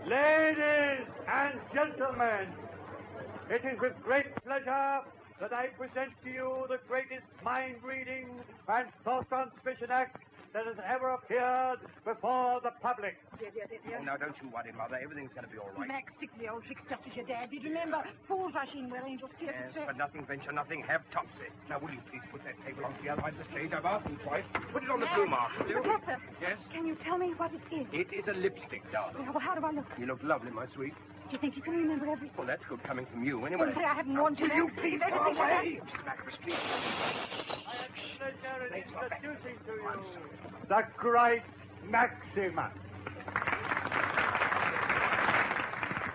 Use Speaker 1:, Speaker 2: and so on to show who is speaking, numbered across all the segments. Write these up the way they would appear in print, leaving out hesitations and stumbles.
Speaker 1: Ladies and gentlemen, it is with great pleasure that I present to you the greatest mind-reading and thought-transmission act that has ever appeared before the public.
Speaker 2: Yes.
Speaker 3: Oh, now, don't you worry, Mother. Everything's going to be all right.
Speaker 2: Max, stick to the old tricks just as your dad did. Remember, fools rush in where angels fear
Speaker 3: Yes,
Speaker 2: success.
Speaker 3: but nothing venture, nothing have Topsy. Now, will you please put that table onto the other side of the stage? I've asked you twice. Put it on the blue mark, will you?
Speaker 2: Professor.
Speaker 3: Yes?
Speaker 2: Can you tell me what it is?
Speaker 3: It is a lipstick, darling.
Speaker 2: Well, how do I look?
Speaker 3: You look lovely, my sweet.
Speaker 2: Do you think you can remember everything?
Speaker 3: Well, that's good coming from you, anyway.
Speaker 2: Well, I haven't warned you.
Speaker 3: Will you please go away?
Speaker 1: I have the pleasure in introducing to you the great Maximus.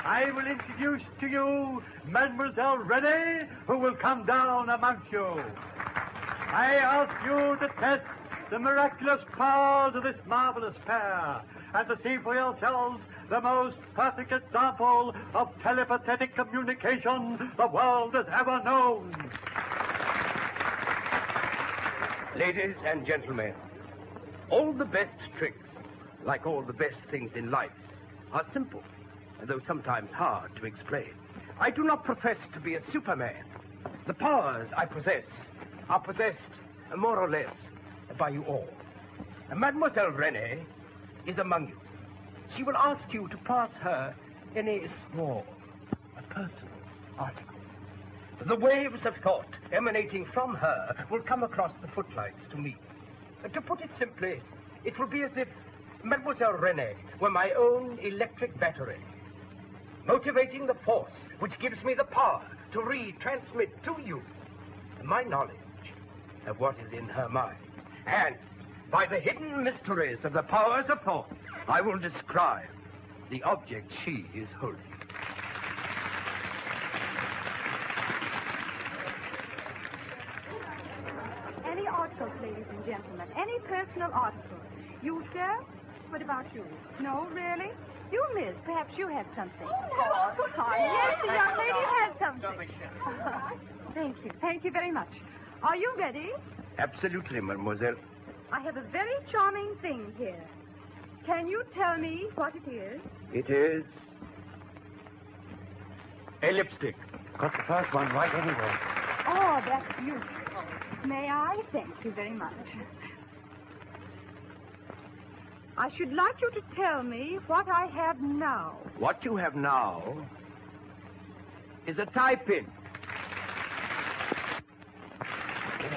Speaker 1: I will introduce to you Mademoiselle Renee, who will come down amongst you. I ask you to test the miraculous powers of this marvelous pair and to see for yourselves the most perfect example of telepathetic communication the world has ever known.
Speaker 3: Ladies and gentlemen, all the best tricks, like all the best things in life, are simple, though sometimes hard to explain. I do not profess to be a Superman. The powers I possess are possessed, more or less, by you all. Mademoiselle Renee is among you. She will ask you to pass her any small, personal article. The waves of thought emanating from her will come across the footlights to me. To put it simply, it will be as if Mademoiselle Renee were my own electric battery, motivating the force which gives me the power to retransmit to you my knowledge of what is in her mind. And by the hidden mysteries of the powers of thought, I will describe the object she is holding.
Speaker 2: Any articles, ladies and gentlemen. Any personal articles. You, sir? What about you? No, really? You, miss, perhaps you had something. Oh, no. Yes, the young lady has something. Thank you. Thank you very much. Are you ready?
Speaker 3: Absolutely, mademoiselle.
Speaker 2: I have a very charming thing here. Can you tell me what it is?
Speaker 3: It is a lipstick.
Speaker 1: Got the first one right anyway.
Speaker 2: Oh, that's beautiful. May I? Thank you very much. I should like you to tell me what I have now.
Speaker 3: What you have now is a tie pin.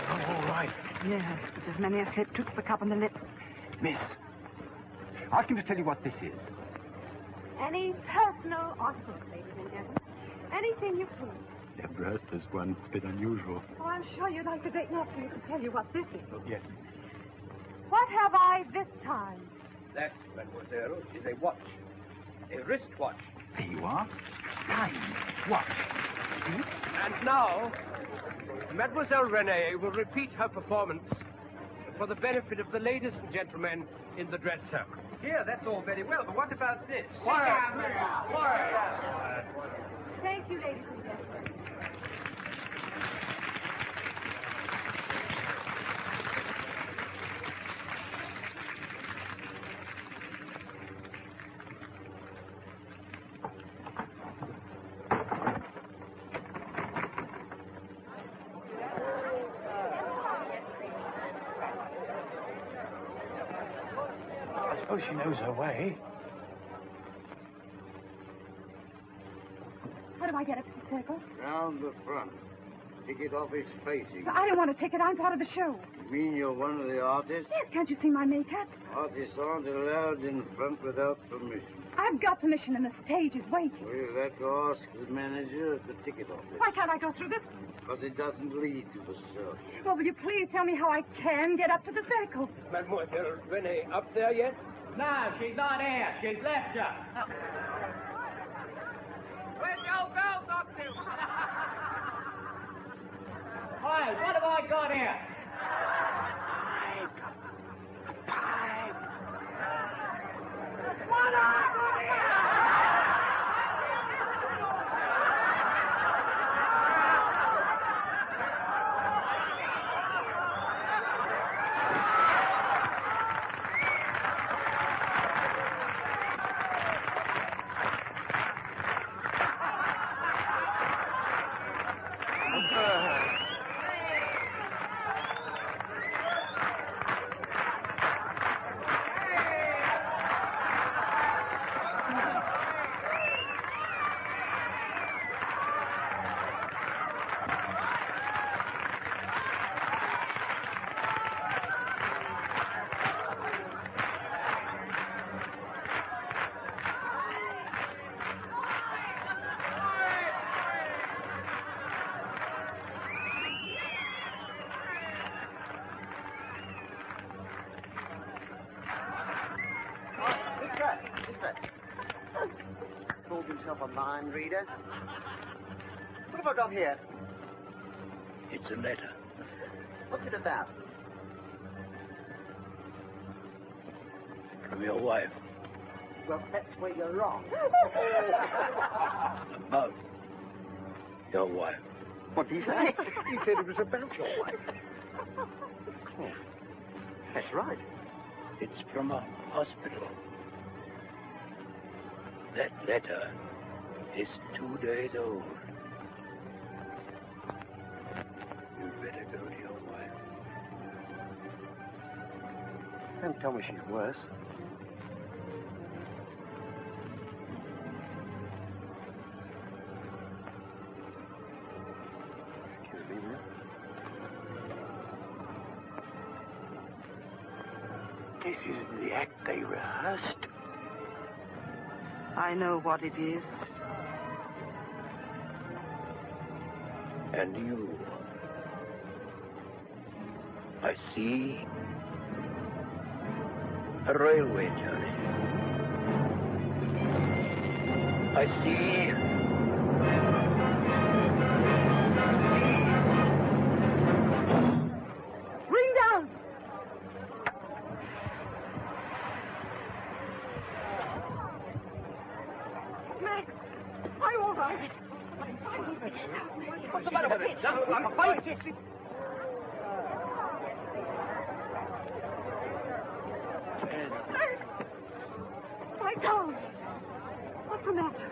Speaker 1: All right.
Speaker 2: Yes, but there's many a slip toots the cup and the lip.
Speaker 3: Miss, ask him to tell you what this is.
Speaker 2: Any personal articles, ladies and gentlemen. Anything you please.
Speaker 1: Never heard this one. It's a bit unusual.
Speaker 2: Oh, I'm sure you'd like the great nephew to tell you what this is.
Speaker 1: Oh, yes.
Speaker 2: What have I this time?
Speaker 3: That, mademoiselle, is a watch. A wristwatch.
Speaker 1: There you are. Time. Watch.
Speaker 3: And now, Mademoiselle Renee will repeat her performance for the benefit of the ladies and gentlemen in the dress circle. Here, that's all very well, but what about this?
Speaker 1: Quiet.
Speaker 2: Thank you, ladies and gentlemen.
Speaker 1: Oh, she knows her way.
Speaker 2: How do I get up to the circle?
Speaker 4: Round the front. Ticket office facing.
Speaker 2: I don't want a ticket. I'm part of the show.
Speaker 4: You mean you're one of the artists?
Speaker 2: Yes, can't you see my makeup?
Speaker 4: Artists aren't allowed in front without permission.
Speaker 2: I've got permission and the stage is waiting.
Speaker 4: Well, you'll have to ask the manager at the ticket office.
Speaker 2: Why can't I go through this?
Speaker 4: Because it doesn't lead to the circle.
Speaker 2: Well, will you please tell me how I can get up to the circle?
Speaker 3: Mademoiselle Renee up there yet?
Speaker 5: No, she's not here. She's left you. Where's the old girl, Doctor? Hi, what have I got here? What have I got
Speaker 6: himself a mind reader. What have I got here?
Speaker 3: It's a letter.
Speaker 6: What's it about?
Speaker 3: From your wife.
Speaker 6: Well, that's where you're wrong.
Speaker 3: About your wife.
Speaker 6: What did he say? He said it was about your wife. Oh, that's right.
Speaker 3: It's from a hospital. That letter is 2 days old. You'd better go to your wife.
Speaker 6: Don't tell me she's worse. Excuse me, will you?
Speaker 3: This is the act they rehearsed.
Speaker 7: I know what it is.
Speaker 3: And you, I see a railway journey. I see.
Speaker 2: Ring down! Max, are you all right? What's the matter with it? I'm fine. My God! What's the matter?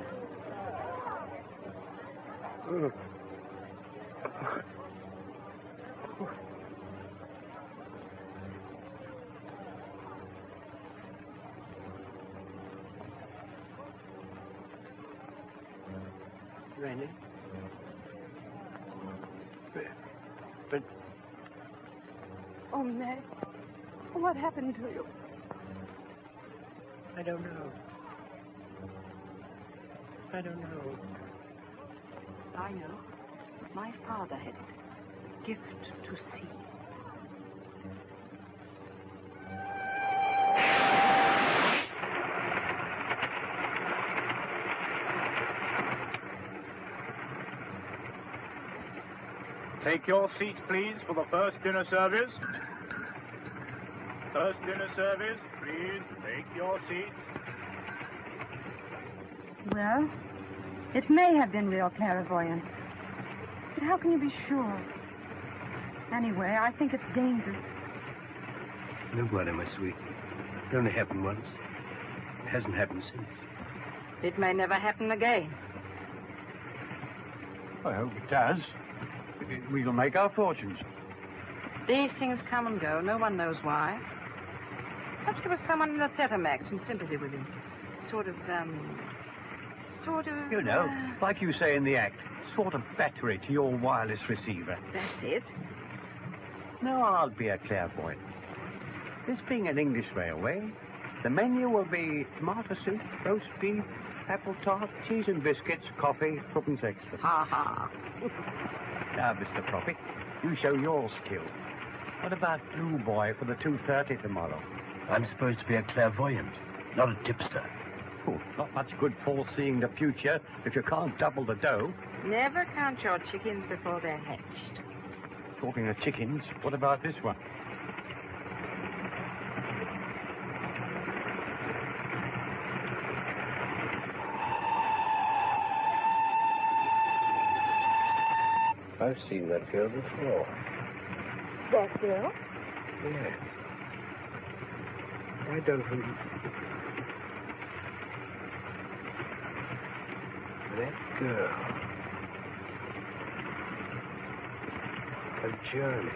Speaker 3: Rennie? But
Speaker 2: Oh, Max, what happened to you?
Speaker 3: I don't know. I don't know.
Speaker 7: I know. My father had it. Gift to see.
Speaker 1: Take your seats, please, for the first dinner service. First dinner service, please, take your seats.
Speaker 2: Well, it may have been real clairvoyance. But how can you be sure? Anyway, I think it's dangerous.
Speaker 3: No bother, my sweet. It only happened once. It hasn't happened since.
Speaker 7: It may never happen again.
Speaker 1: I hope it does. We'll make our fortunes.
Speaker 7: These things come and go. No one knows why. Perhaps there was someone in the theater, Max, in sympathy with him. Sort of.
Speaker 1: You know, like you say in the act, sort of battery to your wireless receiver.
Speaker 7: That's it.
Speaker 1: Now I'll be a clairvoyant. This being an English railway, the menu will be tomato soup, roast beef, apple tart, cheese and biscuits, coffee, tuppence extra.
Speaker 7: Ha ha.
Speaker 1: Now, Mr. Proppy, you show your skill. What about Blue Boy for the 2:30 tomorrow?
Speaker 3: I'm supposed to be a clairvoyant, not a tipster.
Speaker 1: Oh, not much good foreseeing the future if you can't double the dough.
Speaker 7: Never count your chickens before they're hatched.
Speaker 1: Talking of chickens, what about this one?
Speaker 3: I've seen that girl before.
Speaker 2: That girl?
Speaker 3: Yes. I don't remember. That girl. A journey.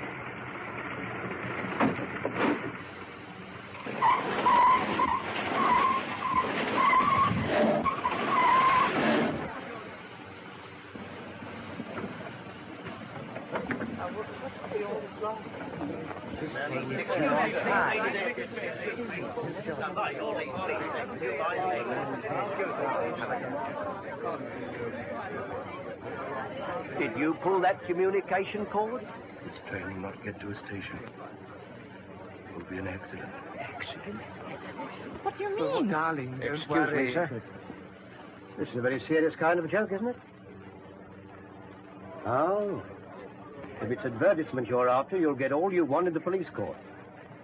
Speaker 6: Did you pull that communication cord?
Speaker 3: This train will not get to a station. It will be an accident.
Speaker 6: Accident?
Speaker 2: What do you mean?
Speaker 6: Oh, darling, don't worry.
Speaker 1: Me, sir.
Speaker 6: This is a very serious kind of a joke, isn't it? Oh. If it's advertisement you're after, you'll get all you want in the police court.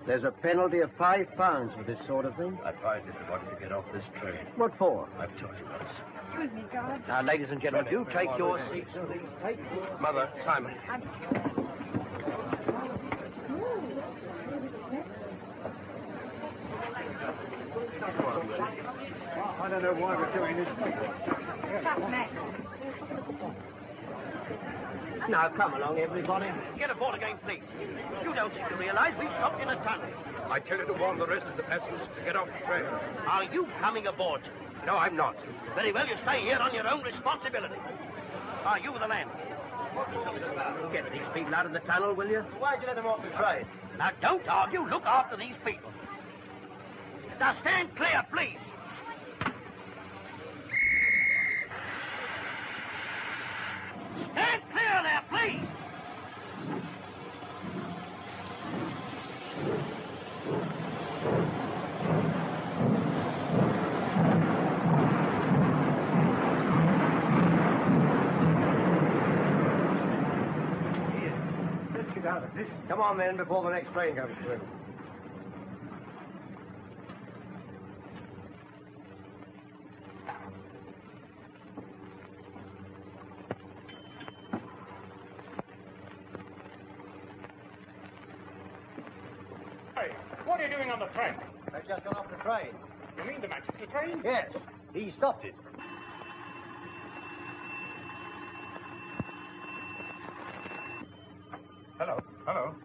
Speaker 6: There's a penalty of £5 for this sort of thing.
Speaker 3: I advise everybody to get off this train.
Speaker 6: What for?
Speaker 3: I've told you once.
Speaker 2: Excuse me, George.
Speaker 6: Now, ladies and gentlemen, do take your seats, please. Take
Speaker 3: Mother, Simon.
Speaker 1: I don't know why we're doing this.
Speaker 2: Stop, Max.
Speaker 6: Now, come along, everybody. Get aboard again, please. You don't seem to realize we've stopped in a tunnel.
Speaker 3: I tell you to warn the rest of the passengers to get off the train.
Speaker 6: Are you coming aboard?
Speaker 3: No, I'm not.
Speaker 6: Very well, you stay here on your own responsibility. Are you the man? Get these people out of the tunnel, will you?
Speaker 4: Why'd you let them off the train?
Speaker 6: Now, don't argue. Look after these people. Now, stand clear, please. Stand clear there, please.
Speaker 1: Let's get out of this.
Speaker 6: Come on, men, before the next train comes through.
Speaker 8: Hey, what are you doing on the train?
Speaker 6: They've just gone off the train.
Speaker 8: You mean the Manchester train?
Speaker 6: Yes, he stopped it.
Speaker 8: Hello, hello.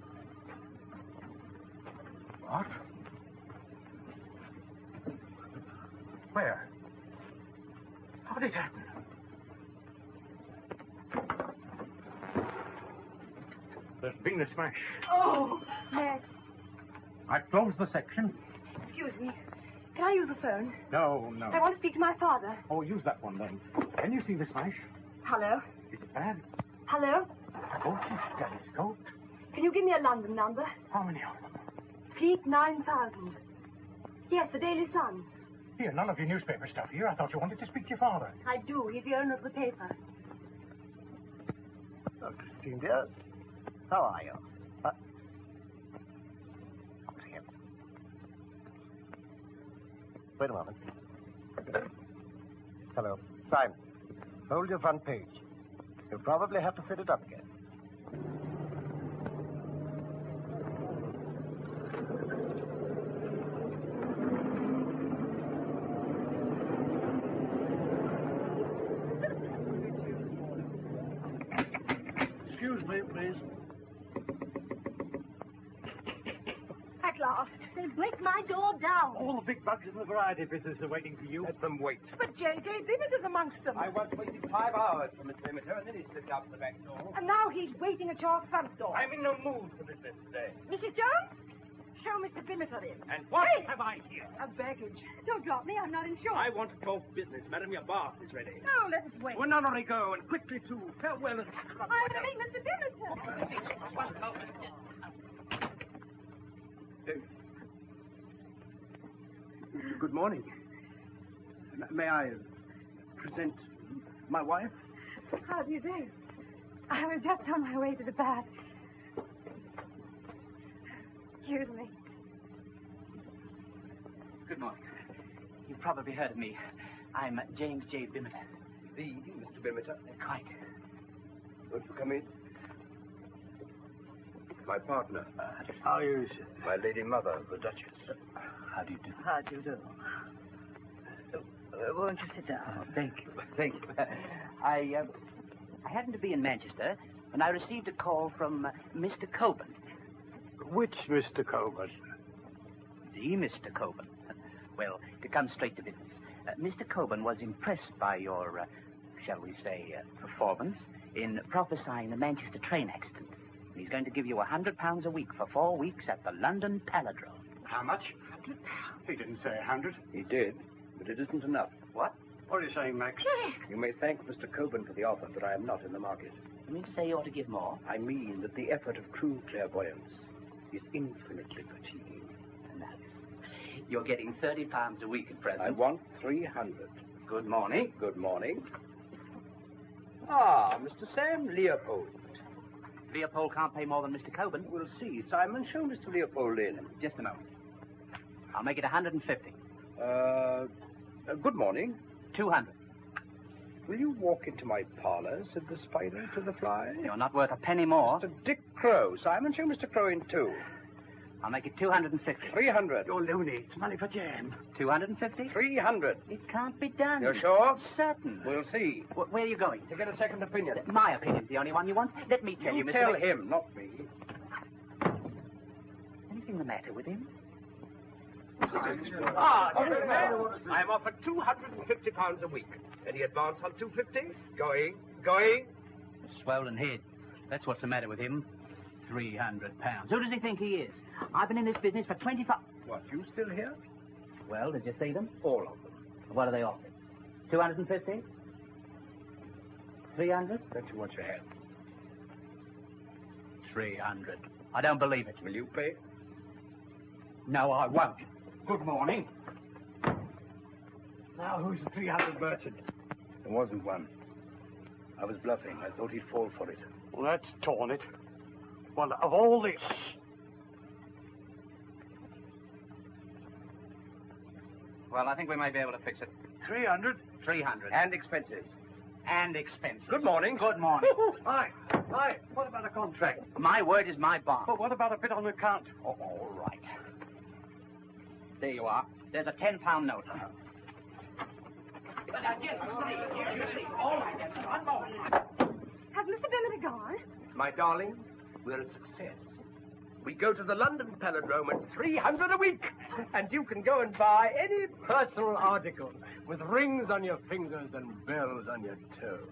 Speaker 8: What? Where? How did it happen? There's been a smash.
Speaker 2: Oh, Max.
Speaker 8: I've closed the section.
Speaker 2: Excuse me. Can I use the phone?
Speaker 8: No, no.
Speaker 2: I want to speak to my father.
Speaker 8: Oh, use that one then. Can you see the smash?
Speaker 2: Hello?
Speaker 8: Is it bad?
Speaker 2: Hello?
Speaker 8: Oh, it's telescoped.
Speaker 2: Can you give me a London number?
Speaker 8: How many of them?
Speaker 2: Fleet 9000. Yes, the Daily Sun.
Speaker 8: Here, none of your newspaper stuff here. I thought you wanted to speak to your father.
Speaker 2: I do. He's the owner of the paper.
Speaker 6: Oh, Christine, dear. How are you? Good heavens. Wait a moment. Hello. Simon, hold your front page. You'll probably have to set it up again.
Speaker 1: Excuse me, please.
Speaker 2: At last. They'll break my door down.
Speaker 1: All the big bugs in the variety business are waiting for you.
Speaker 3: Let them wait.
Speaker 2: But J.J. Bennett is amongst them.
Speaker 3: I once waited 5 hours for Miss Limiter, and then he slipped out the back door.
Speaker 2: And now he's waiting at your front door.
Speaker 3: I'm in no mood for business today.
Speaker 2: Mrs. Jones? Show Mr. Bimiter in.
Speaker 3: And what
Speaker 2: Hey!
Speaker 3: have I here?
Speaker 2: A baggage. Don't drop me. I'm not insured.
Speaker 3: I want to talk business. Madam, your bath is ready.
Speaker 2: No, let us wait.
Speaker 3: Well, none hurry go, and quickly, too. Farewell and...
Speaker 2: I want to meet Mr. Bimiter.
Speaker 3: Good morning. May I present my wife?
Speaker 2: How do you do? I was just on my way to the bath. Excuse me.
Speaker 9: Good morning. You've probably heard of me. I'm James J. Bimiter.
Speaker 3: The Mr. Bimiter.
Speaker 9: Quite.
Speaker 3: Won't you come in? My partner.
Speaker 1: How are you, sir?
Speaker 3: My lady mother, the Duchess.
Speaker 9: How do you do?
Speaker 7: How do you do? Won't you sit down?
Speaker 9: Oh, thank you. Thank you. I happened to be in Manchester when I received a call from Mr. Coburn.
Speaker 1: Which Mr. Coburn?
Speaker 9: The Mr. Coburn. Well, to come straight to business, Mr. Coburn was impressed by your, shall we say, performance in prophesying the Manchester train accident. He's going to give you £100 a week for 4 weeks at the London Palindrome.
Speaker 8: How much? He didn't say 100.
Speaker 3: He did, but it isn't enough.
Speaker 9: What?
Speaker 8: What are you saying, Max?
Speaker 3: You may thank Mr. Coburn for the offer, but I am not in the market.
Speaker 9: You mean to say you ought to give more?
Speaker 3: I mean that the effort of true clairvoyance is infinitely fatiguing.
Speaker 9: Max, you're getting £30 a week at present.
Speaker 3: I want 300. Good morning. Good morning. Ah, Mr. Sam Leopold.
Speaker 9: Leopold can't pay more than Mr. Coburn.
Speaker 3: We'll see. Simon, show Mr. Leopold in.
Speaker 9: Just a moment. I'll make it 150.
Speaker 3: Good morning.
Speaker 9: 200.
Speaker 3: Will you walk into my parlor, said the spider to the fly.
Speaker 9: You're not worth a penny more.
Speaker 3: Mr. Dick Crow. Simon, show Mr. Crow in too.
Speaker 9: I'll make it 250.
Speaker 3: 300.
Speaker 6: You're loony. It's money for jam.
Speaker 9: 250?
Speaker 3: 300.
Speaker 9: It can't be done.
Speaker 3: You're sure?
Speaker 9: Certain.
Speaker 3: We'll see.
Speaker 9: Where are you going?
Speaker 3: To get a second opinion.
Speaker 9: My opinion's the only one you want. Let me tell you, Mr.
Speaker 3: Tell him, not me.
Speaker 9: Anything the matter with him?
Speaker 3: I'm offered £250 a week. Any advance on 250? Going.
Speaker 9: Swollen head. That's what's the matter with him. £300. Who does he think he is? I've been in this business for 25...
Speaker 3: What, you still here?
Speaker 9: Well, did you see them?
Speaker 3: All of them.
Speaker 9: What are they offering? 250? 300?
Speaker 3: Don't you want your hand?
Speaker 9: 300. I don't believe it.
Speaker 3: Will you pay?
Speaker 9: No, I won't.
Speaker 6: Good morning. Now, who's the 300 merchant?
Speaker 4: There wasn't one. I was bluffing. I thought he'd fall for it.
Speaker 6: Well, that's torn it. Well, of all the...
Speaker 9: Well, I think we may be able to fix it.
Speaker 6: 300?
Speaker 9: 300.
Speaker 3: And expenses.
Speaker 9: And expenses.
Speaker 3: Good morning.
Speaker 9: Good morning.
Speaker 6: Aye. What about a contract?
Speaker 9: My word is my bond.
Speaker 6: But what about a bit on account?
Speaker 9: Oh, all right. There you are. There's a £10 note. All right, then. One more.
Speaker 2: Has Mr. Bennett gone?
Speaker 3: My darling, we're a success. We go to the London Palindrome at 300 a week, and you can go and buy any personal article with rings on your fingers and bells on your toes.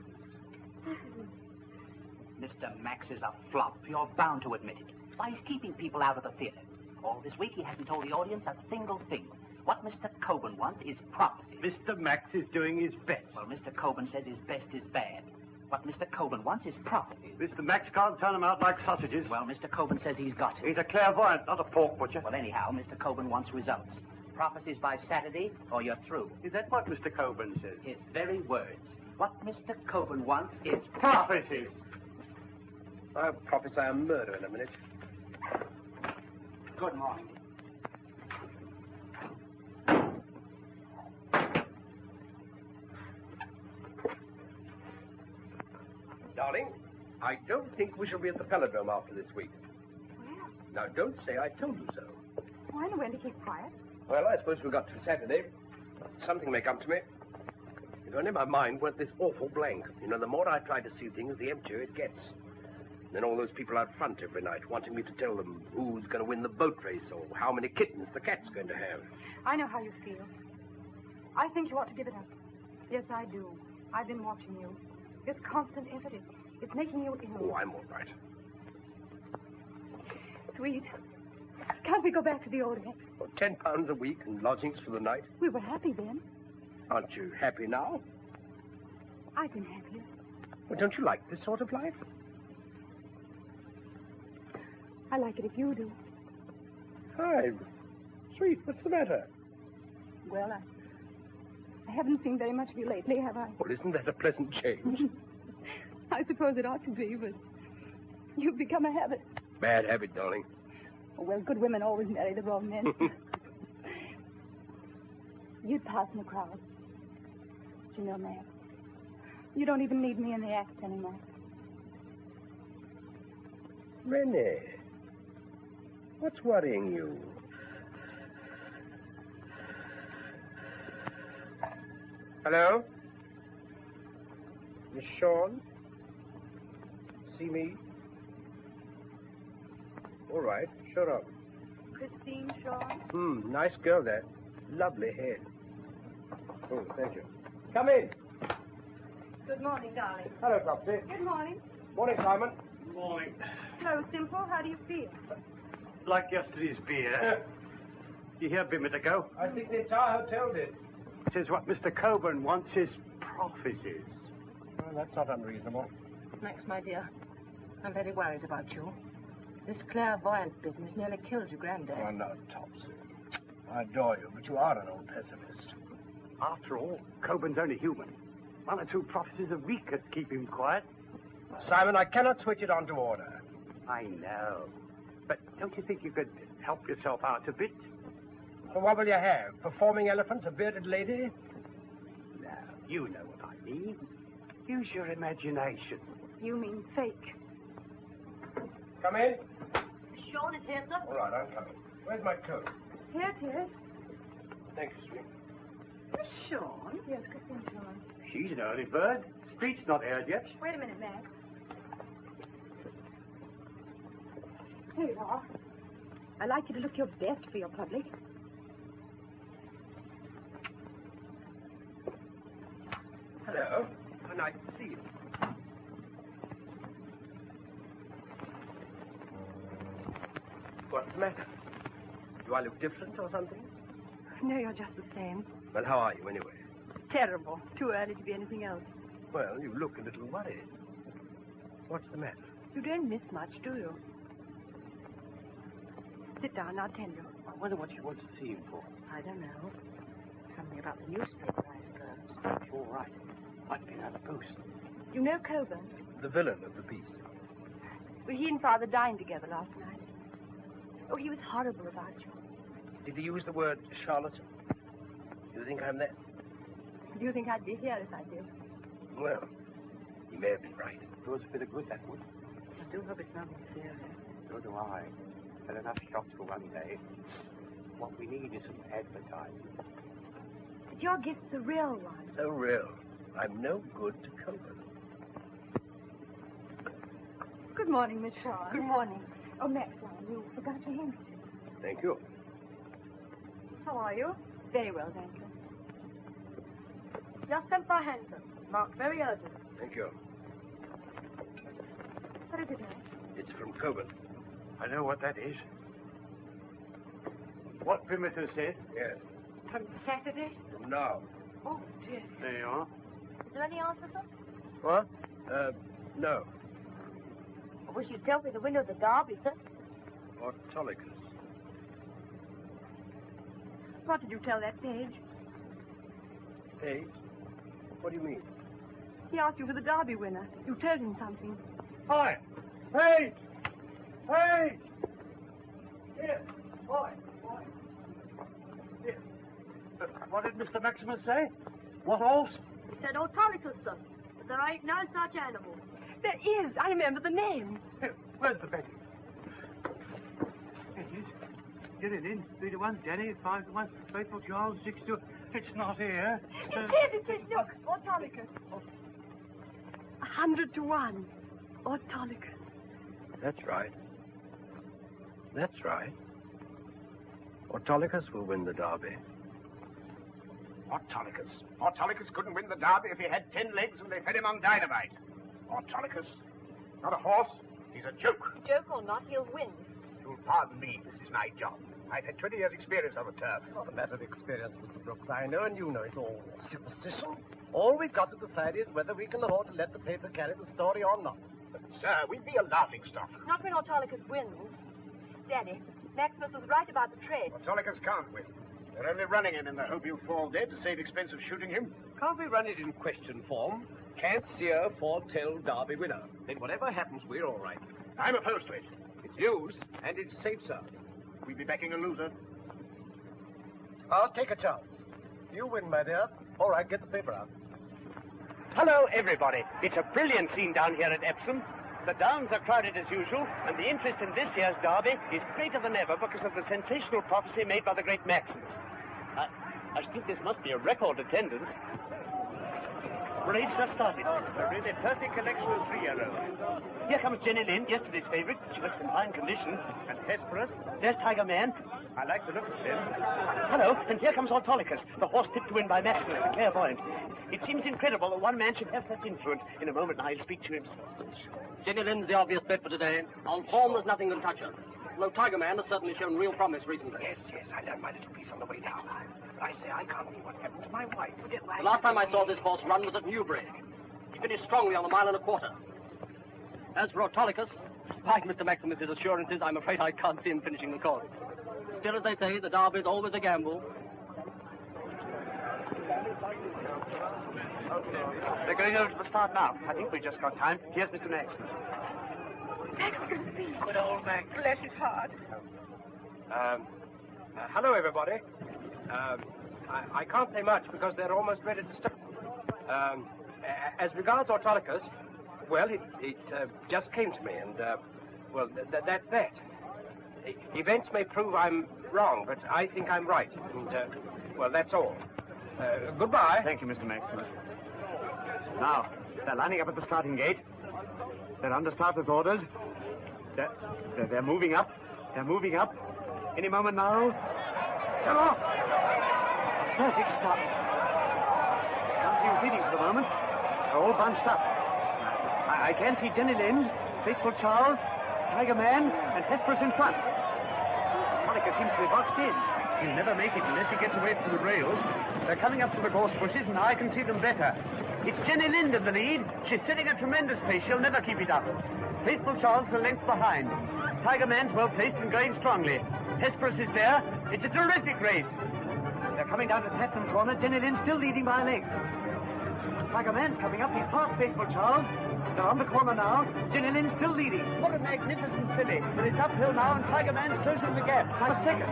Speaker 9: Mr. Max is a flop. You're bound to admit it. Why, he's keeping people out of the theater. All this week, he hasn't told the audience a single thing. What Mr. Coburn wants is prophecy.
Speaker 6: Mr. Max is doing his best.
Speaker 9: Well, Mr. Coburn says his best is bad. What Mr. Coburn wants is prophecy.
Speaker 6: Mr. Max can't turn them out like sausages.
Speaker 9: Well, Mr. Coburn says he's got it.
Speaker 6: He's a clairvoyant, not a pork butcher.
Speaker 9: Well, anyhow, Mr. Coburn wants results. Prophecies by Saturday, or you're through.
Speaker 6: Is that what Mr. Coburn says?
Speaker 9: His very words. What Mr. Coburn wants is
Speaker 6: Prophecies.
Speaker 3: I'll prophesy a murder in a minute.
Speaker 9: Good morning.
Speaker 3: Darling, I don't think we shall be at the Palindrome after this week.
Speaker 2: Well,
Speaker 3: Now, don't say I told you so.
Speaker 2: I know when to keep quiet.
Speaker 3: Well, I suppose we've got till Saturday. Something may come to me. If only my mind weren't this awful blank. You know, the more I try to see things, the emptier it gets. Then all those people out front every night wanting me to tell them who's going to win the boat race or how many kittens the cat's going to have.
Speaker 2: I know how you feel. I think you ought to give it up. Yes, I do. I've been watching you. This constant effort, it's making you ill.
Speaker 3: Oh, I'm all right.
Speaker 2: Sweet. Can't we go back to the old days?
Speaker 3: Oh, £10 a week and lodgings for the night.
Speaker 2: We were happy then.
Speaker 3: Aren't you happy now?
Speaker 2: I've been happier.
Speaker 3: Well, don't you like this sort of life?
Speaker 2: I like it if you do.
Speaker 3: Hi. Sweet, what's the matter?
Speaker 2: Well, I haven't seen very much of you lately, have I?
Speaker 3: Well, isn't that a pleasant change?
Speaker 2: I suppose it ought to be, but you've become a habit.
Speaker 3: Bad habit, darling.
Speaker 2: Oh, well, good women always marry the wrong men. You'd pass in the crowd. But you know, Max, you don't even need me in the act anymore.
Speaker 3: Renee, what's worrying you? Hello? Miss Shawn? See me? All right, shut up.
Speaker 2: Christine Shaw?
Speaker 3: Nice girl there. Lovely head. Oh, thank you. Come in.
Speaker 2: Good morning, darling.
Speaker 3: Hello, Topsy.
Speaker 2: Good morning.
Speaker 3: Morning, Simon.
Speaker 6: Morning.
Speaker 2: Hello, Simple. How do you feel?
Speaker 6: Like yesterday's beer. You hear Bimmett ago?
Speaker 3: I think the entire hotel did.
Speaker 6: Says what Mr. Coburn wants is prophecies.
Speaker 3: Well, that's not unreasonable.
Speaker 7: Max, my dear, I'm very worried about you. This clairvoyant business nearly killed your granddad.
Speaker 4: Oh, no, Topsy. I adore you, but you are an old pessimist.
Speaker 1: After all, Coburn's only human. 1 or 2 prophecies a week could keep him quiet.
Speaker 6: Simon, I cannot switch it on to order.
Speaker 1: I know. But don't you think you could help yourself out a bit?
Speaker 6: So what will you have? Performing elephants, a bearded lady?
Speaker 1: No, you know what I mean. Use your imagination.
Speaker 2: You mean fake.
Speaker 6: Come in.
Speaker 2: Sean is here, sir.
Speaker 6: All right, I'm coming. Where's my coat?
Speaker 2: Here it is.
Speaker 6: Thank you, sweet.
Speaker 2: Miss Sean? Yes, get in, Sean.
Speaker 1: She's an early bird. Street's not aired yet.
Speaker 2: Wait a minute, Max. Here you are. I'd like you to look your best for your public.
Speaker 6: Hello. Oh, nice to see you. What's the matter? Do I look different or something?
Speaker 2: No, you're just the same.
Speaker 6: Well, how are you anyway?
Speaker 2: Terrible. Too early to be anything else.
Speaker 6: Well, you look a little worried. What's the matter?
Speaker 2: You don't miss much, do you? Sit down, I'll tell you.
Speaker 6: I wonder what she wants to see him for.
Speaker 2: I don't know. Something about the newspaper, I suppose.
Speaker 6: All right. Might be another post.
Speaker 2: You know Coburn?
Speaker 6: The villain of the piece.
Speaker 2: Well, he and Father dined together last night. Oh, he was horrible about you.
Speaker 6: Did he use the word charlatan? Do you think I'm that?
Speaker 2: Do you think I'd be here if I did?
Speaker 6: Well, he may have been right.
Speaker 1: It was a bit of good, that would.
Speaker 7: I do hope it's nothing serious.
Speaker 1: So do I. Had enough shots for one day. What we need is some advertising.
Speaker 2: But your gift's a real one.
Speaker 6: So real. I'm no good to Coburn.
Speaker 2: Good morning, Miss Shaw. Good morning. Oh, Max, you forgot your handkerchief.
Speaker 6: Thank you.
Speaker 2: How are you? Very well, thank you.
Speaker 10: Just sent by Hanson. Marked very urgent.
Speaker 6: Thank you.
Speaker 2: What is it, Max?
Speaker 6: It's from Coburn.
Speaker 1: I know what that is. What Primitive said?
Speaker 6: Yes.
Speaker 2: From Saturday?
Speaker 6: From now.
Speaker 2: Oh, dear.
Speaker 1: There you are.
Speaker 10: Is there any answer, sir?
Speaker 6: What? No.
Speaker 10: I wish you'd tell me the winner of the derby, sir.
Speaker 6: Autolycus.
Speaker 2: What did you tell that page?
Speaker 6: Page? What do you mean?
Speaker 2: He asked you for the derby winner. You told him something.
Speaker 1: Hi! Hey! Hey! Here! Boy! Boy! Here. What did Mr. Maximus say? What else?
Speaker 10: He said Autolycus, sir. But there ain't no such animal.
Speaker 2: There is. I remember the name.
Speaker 1: Here, where's the betting? Here it is. Get it in. 3-1. Danny, 5-1. Faithful Charles, 6-2. It's not here.
Speaker 10: It is. Look, Autolycus.
Speaker 2: 100-1. Autolycus.
Speaker 6: That's right. That's right. Autolycus will win the derby.
Speaker 11: Autolycus. Autolycus couldn't win the derby if he had 10 legs and they fed him on dynamite. Autolycus. Not a horse. He's a joke.
Speaker 10: Joke or not, he'll win.
Speaker 11: You'll pardon me. This is my job. I've had 20 years' experience on the turf.
Speaker 6: It's not a matter of experience, Mr. Brooks. I know, and you know, it's all superstition. All we've got to decide is whether we can afford to let the paper carry the story or not.
Speaker 11: But, sir, we'd be a laughing stock.
Speaker 10: Not when Autolycus wins. Daddy, Maximus was right about the trade.
Speaker 11: Autolycus can't win. They're only running him in the hope he'll fall dead to save expense of shooting him.
Speaker 3: Can't we run it in question form? Can't seer foretell derby winner. Then whatever happens, we're all right.
Speaker 11: I'm opposed to it.
Speaker 3: It's news, and it's safe, sir.
Speaker 11: We'll be backing a loser.
Speaker 6: I'll take a chance. You win, my dear. All right, get the paper out.
Speaker 12: Hello, everybody. It's a brilliant scene down here at Epsom. The downs are crowded as usual, and the interest in this year's derby is greater than ever because of the sensational prophecy made by the great Maximus. I think this must be a record attendance. Parade's just started. A really perfect collection of 3-year-olds. Here comes Jenny Lind, yesterday's favorite. She looks in fine condition. And Hesperus. There's Tiger Man. I like the look of him. Hello, and here comes Autolycus, the horse tipped to win by Maximus, the clairvoyant. It seems incredible that one man should have such influence. In a moment, I'll speak to him.
Speaker 13: Jenny Lind's the obvious bet for today. On form, there's nothing can touch her. Though Tiger Man has certainly shown real promise recently.
Speaker 6: Yes, I learned my little piece on the way down. But I say I can't believe what's happened to my wife.
Speaker 13: The last time I saw this horse run was at Newbury. He finished strongly on 1.25 miles. As for Autolycus, despite Mr. Maximus's assurances, I'm afraid I can't see him finishing the course. Still, as they say, the derby's always a gamble.
Speaker 12: They're going over to the start now. I think we just got time. Here's Mr. Maximus.
Speaker 2: Max is going to speak.
Speaker 12: Good old Max.
Speaker 2: Bless his heart.
Speaker 3: Hello, everybody. I can't say much because they're almost ready to start. As regards Autolycus, well, it just came to me, and, that's that. Events may prove I'm wrong, but I think I'm right, and, that's all. Goodbye.
Speaker 12: Thank you, Mr. Maximus. Now, they're lining up at the starting gate. They're under starter's orders. They're moving up. They're moving up. Any moment now. Come on! Perfect start. Can't see who's leading for the moment. They're all bunched up. I can see Jenny Lind, Faithful Charles, Tiger Man, and Hesperus in front. Monica seems to be boxed in. He'll never make it unless he gets away from the rails. They're coming up from the gorse bushes, and I can see them better. It's Jenny Lind in the lead. She's setting a tremendous pace. She'll never keep it up. Faithful Charles a length behind. Tiger Man's well placed and going strongly. Hesperus is there. It's a terrific race. They're coming down to Tatton Corner. Jenny Lind still leading by a length. Tiger Man's coming up. He's past Faithful Charles. They're on the corner now. Jenny Lind still leading. What a magnificent filly. But it's uphill now, and Tiger Man's closing the gap. By a second.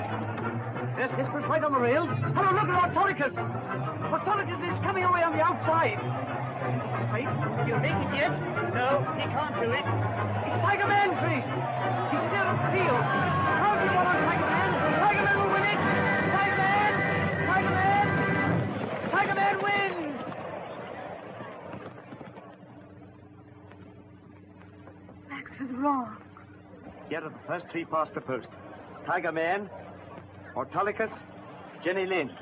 Speaker 12: There's Hesperus right on the rails. Hello, look at Autolycus. Autolycus is coming away on the outside. Straight. He'll make it yet? No, he can't do it. It's Tiger Man's race. He's still in the field. How do you want on Tiger Man? Tiger Man will win it. Tiger Man! Tiger Man! Tiger Man wins!
Speaker 2: Max was wrong.
Speaker 12: Here are the first three past the post. Tiger Man, Autolycus, Jenny Lind.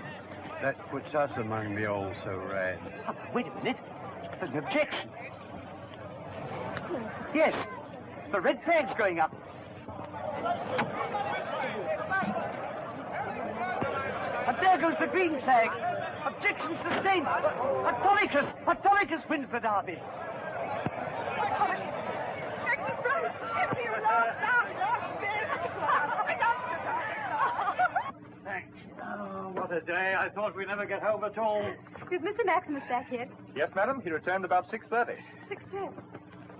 Speaker 6: That puts us among the also-ran.
Speaker 12: Oh, wait a minute. There's an objection. Yes, the red flag's going up. And there goes the green flag. Objection sustained. Autolycus wins the derby.
Speaker 1: Thanks. Oh, what a day. I thought we'd never get home at all.
Speaker 2: Is Mr. Maximus back yet?
Speaker 14: Yes, madam. He returned about 6:30.
Speaker 2: 6:10.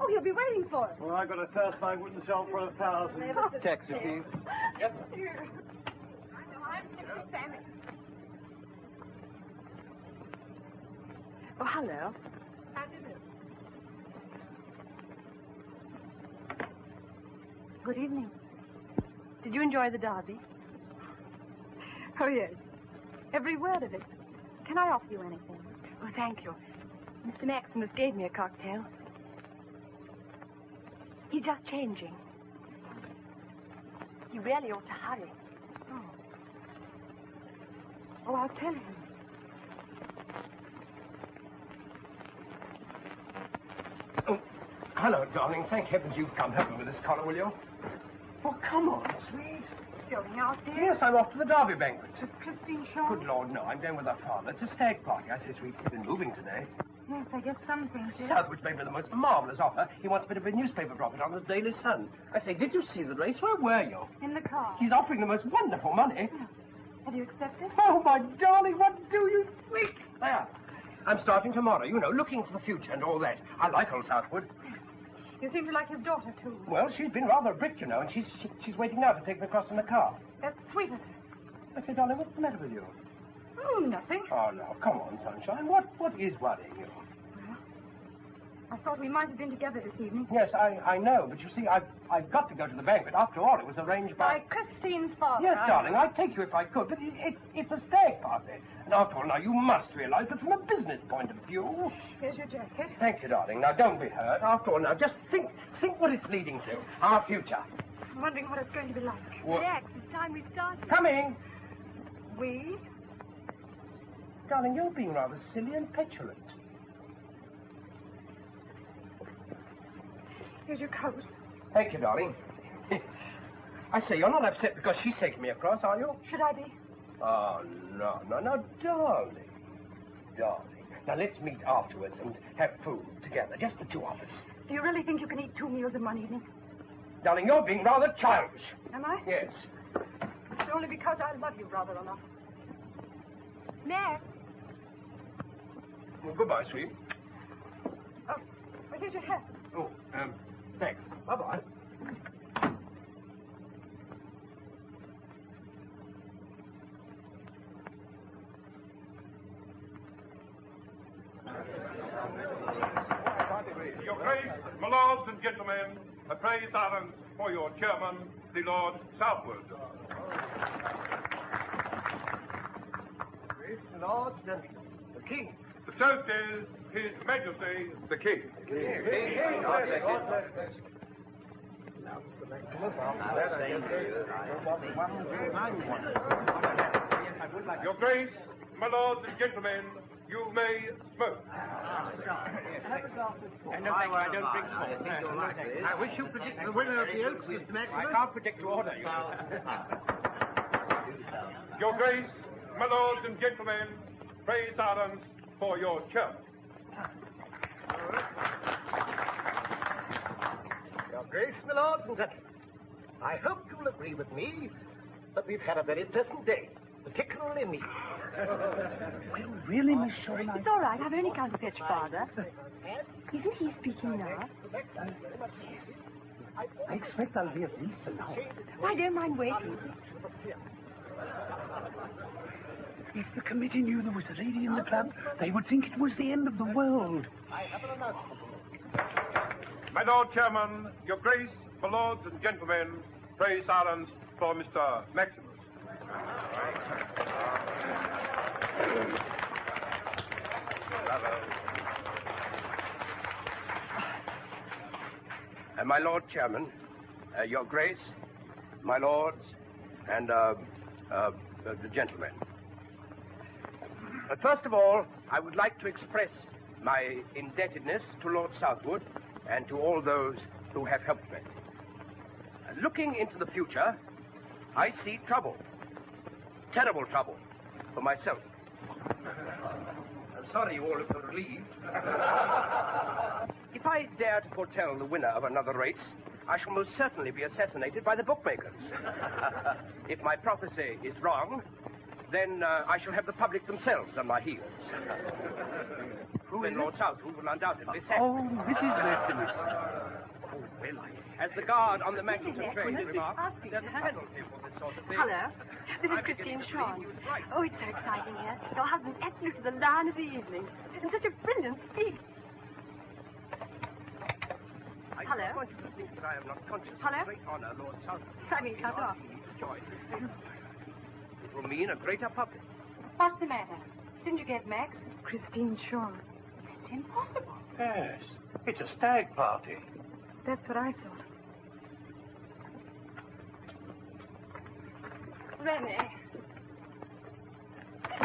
Speaker 2: Oh, he'll be waiting for us.
Speaker 1: Well, I got a thirst I wouldn't sell for 1,000.
Speaker 14: Taxi, please.
Speaker 1: Yes.
Speaker 7: Oh, hello.
Speaker 2: How do you do?
Speaker 7: Good evening. Did you enjoy the derby?
Speaker 2: Oh, yes. Every word of it. Can I offer you anything?
Speaker 7: Oh, thank you. Mr. Maximus gave me a cocktail. He's just changing. You really ought to hurry.
Speaker 2: Oh, I'll tell him.
Speaker 3: Oh, hello, darling. Thank heavens you've come. Help me with this collar, will you? Oh, come on, sweet.
Speaker 2: Going out, dear?
Speaker 3: Yes, I'm off to the Derby banquet.
Speaker 2: With Christine Shaw?
Speaker 3: Good Lord, no. I'm going with her father. It's a stag party. I say, sweet, we've been moving today.
Speaker 2: Yes, I guess some things, dear.
Speaker 3: Southwood's made me the most marvellous offer. He wants a bit of a newspaper profit on his Daily Sun. I say, did you see the race? Where were you?
Speaker 2: In the car.
Speaker 3: He's offering the most wonderful money.
Speaker 2: Have you accepted?
Speaker 3: Oh, my darling, what do you think? There. I'm starting tomorrow, you know, looking to the future and all that. I like old Southwood.
Speaker 2: You seem to like his daughter, too.
Speaker 3: Well, she's been rather a brick, you know, and she's waiting now to take me across in the car.
Speaker 2: That's sweet of her.
Speaker 3: I say, darling, what's the matter with you?
Speaker 2: Oh, nothing.
Speaker 3: Oh, no, come on, sunshine. What is worrying you?
Speaker 2: Well, I thought we might have been together this evening.
Speaker 3: Yes, I know, but you see, I've got to go to the banquet. After all, it was arranged by...
Speaker 2: By Christine's father.
Speaker 3: Yes, darling, I'd take you if I could, but it's a stag party. And after all, now, you must realize that from a business point of view...
Speaker 2: Here's your jacket.
Speaker 3: Thank you, darling. Now, don't be hurt. After all, now, just think what it's leading to. Our future.
Speaker 2: I'm wondering what it's going to be like.
Speaker 3: What?
Speaker 2: Jax, it's time we started.
Speaker 3: Coming!
Speaker 2: We?
Speaker 3: Darling, you're being rather silly and petulant.
Speaker 2: Here's your coat.
Speaker 3: Thank you, darling. I say, you're not upset because she's taking me across, are you?
Speaker 2: Should I be?
Speaker 3: Oh, no, darling. Darling. Now, let's meet afterwards and have food together, just the two of us.
Speaker 2: Do you really think you can eat 2 meals in one evening?
Speaker 3: Darling, you're being rather childish.
Speaker 2: Am I?
Speaker 3: Yes.
Speaker 2: It's only because I love you rather enough.
Speaker 10: Max,
Speaker 11: Well, goodbye, sweet.
Speaker 2: Oh, well, here's your hat.
Speaker 11: Oh, thanks. Bye-bye.
Speaker 15: Your Grace, my lords and gentlemen, I praise Arons for your chairman, the Lord Southwood.
Speaker 6: Grace, my lords, gentlemen, the King.
Speaker 15: The toast is His Majesty the King. Your Grace, my lords and gentlemen, you may smoke.
Speaker 3: And I don't drink smoke.
Speaker 11: I wish you predict the winner of the Oaks, Mr. Maximus.
Speaker 3: I can't predict your order.
Speaker 15: Your Grace, my lords and gentlemen, praise Arons for your chairman.
Speaker 6: Your Grace, my lords and gentlemen, I hope you will agree with me that we've had a very pleasant day, particularly me.
Speaker 2: Well, really, Miss Shaw? It's all right. I've only come to fetch Father. Isn't he speaking now?
Speaker 6: I expect I'll be at least an hour.
Speaker 2: I don't mind waiting.
Speaker 8: If the committee knew there was a lady in the club, they would think it was the end of the world.
Speaker 15: My Lord Chairman, Your Grace, my lords and gentlemen, praise Arons for Mr. Maximus.
Speaker 3: My Lord Chairman, Your Grace, my lords, and the gentlemen. First of all, I would like to express my indebtedness to Lord Southwood and to all those who have helped me. Looking into the future, I see trouble. Terrible trouble for myself. I'm sorry you all look so relieved. If I dare to foretell the winner of another race, I shall most certainly be assassinated by the bookmakers. If my prophecy is wrong, then I shall have the public themselves on my heels. Then Lord Southwood will undoubtedly say...
Speaker 8: Oh, Mrs. Maximus.
Speaker 3: Oh, well, as the guard on the Maximson train remarked, there's a penalty for this sort of thing.
Speaker 10: Hello. This is Christine Shaw. Oh, it's so exciting here. Your husband's absolutely the lion of the evening. And such a brilliant speech.
Speaker 3: I don't want you to think that I am not conscious
Speaker 10: Hello?
Speaker 3: of great honor, Lord Southwood.
Speaker 10: I mean, cut off.
Speaker 3: Joy. It will mean a greater public.
Speaker 2: What's the matter? Didn't you get Max?
Speaker 10: Christine Shaw.
Speaker 2: That's impossible.
Speaker 8: Yes, it's a stag party.
Speaker 10: That's what I thought.
Speaker 2: Rene.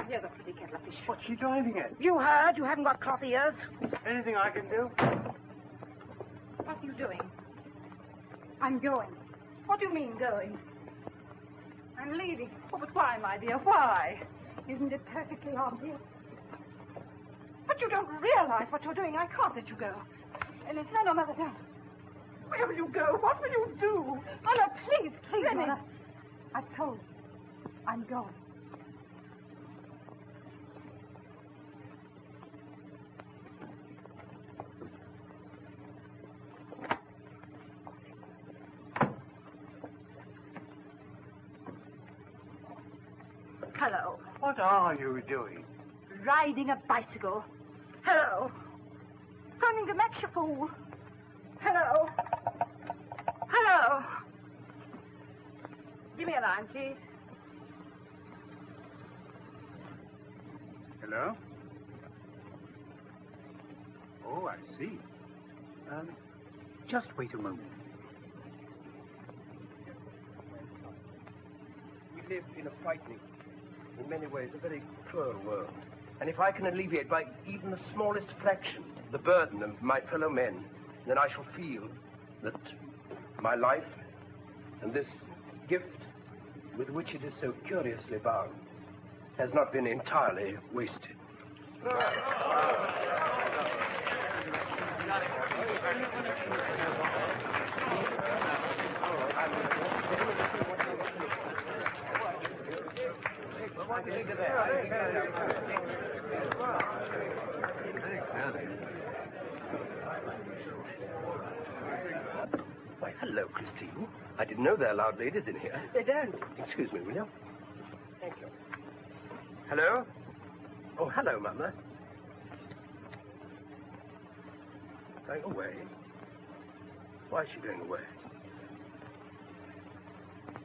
Speaker 2: Here's a pretty kettle of fish.
Speaker 8: What's she driving at?
Speaker 2: You heard? You haven't got cloth ears.
Speaker 8: Anything I can do?
Speaker 2: What are you doing? I'm going. What do you mean, going? I'm leaving. Oh, but why, my dear? Why? Isn't it perfectly obvious? But you don't realize what you're doing. I can't let you go. And it's no, Mother, don't. Where will you go? What will you do? Mother, please,
Speaker 10: Rene.
Speaker 2: Mother. I've told you. I'm going. Hello.
Speaker 8: What are you doing?
Speaker 2: Riding a bicycle. Hello. Phoning to Max, you fool. Hello. Hello. Give me a line, please.
Speaker 8: Hello? Oh, I see. Just wait a moment.
Speaker 3: We live in a frightening, in many ways, a very cruel world. And if I can alleviate by even the smallest fraction the burden of my fellow men, then I shall feel that my life and this gift with which it is so curiously bound has not been entirely wasted. early. Why, hello, Christine. I didn't know there are loud ladies in here.
Speaker 7: They don't.
Speaker 3: Excuse me, will you? Thank you. Hello? Oh, hello, Mama. Going away? Why is she going away?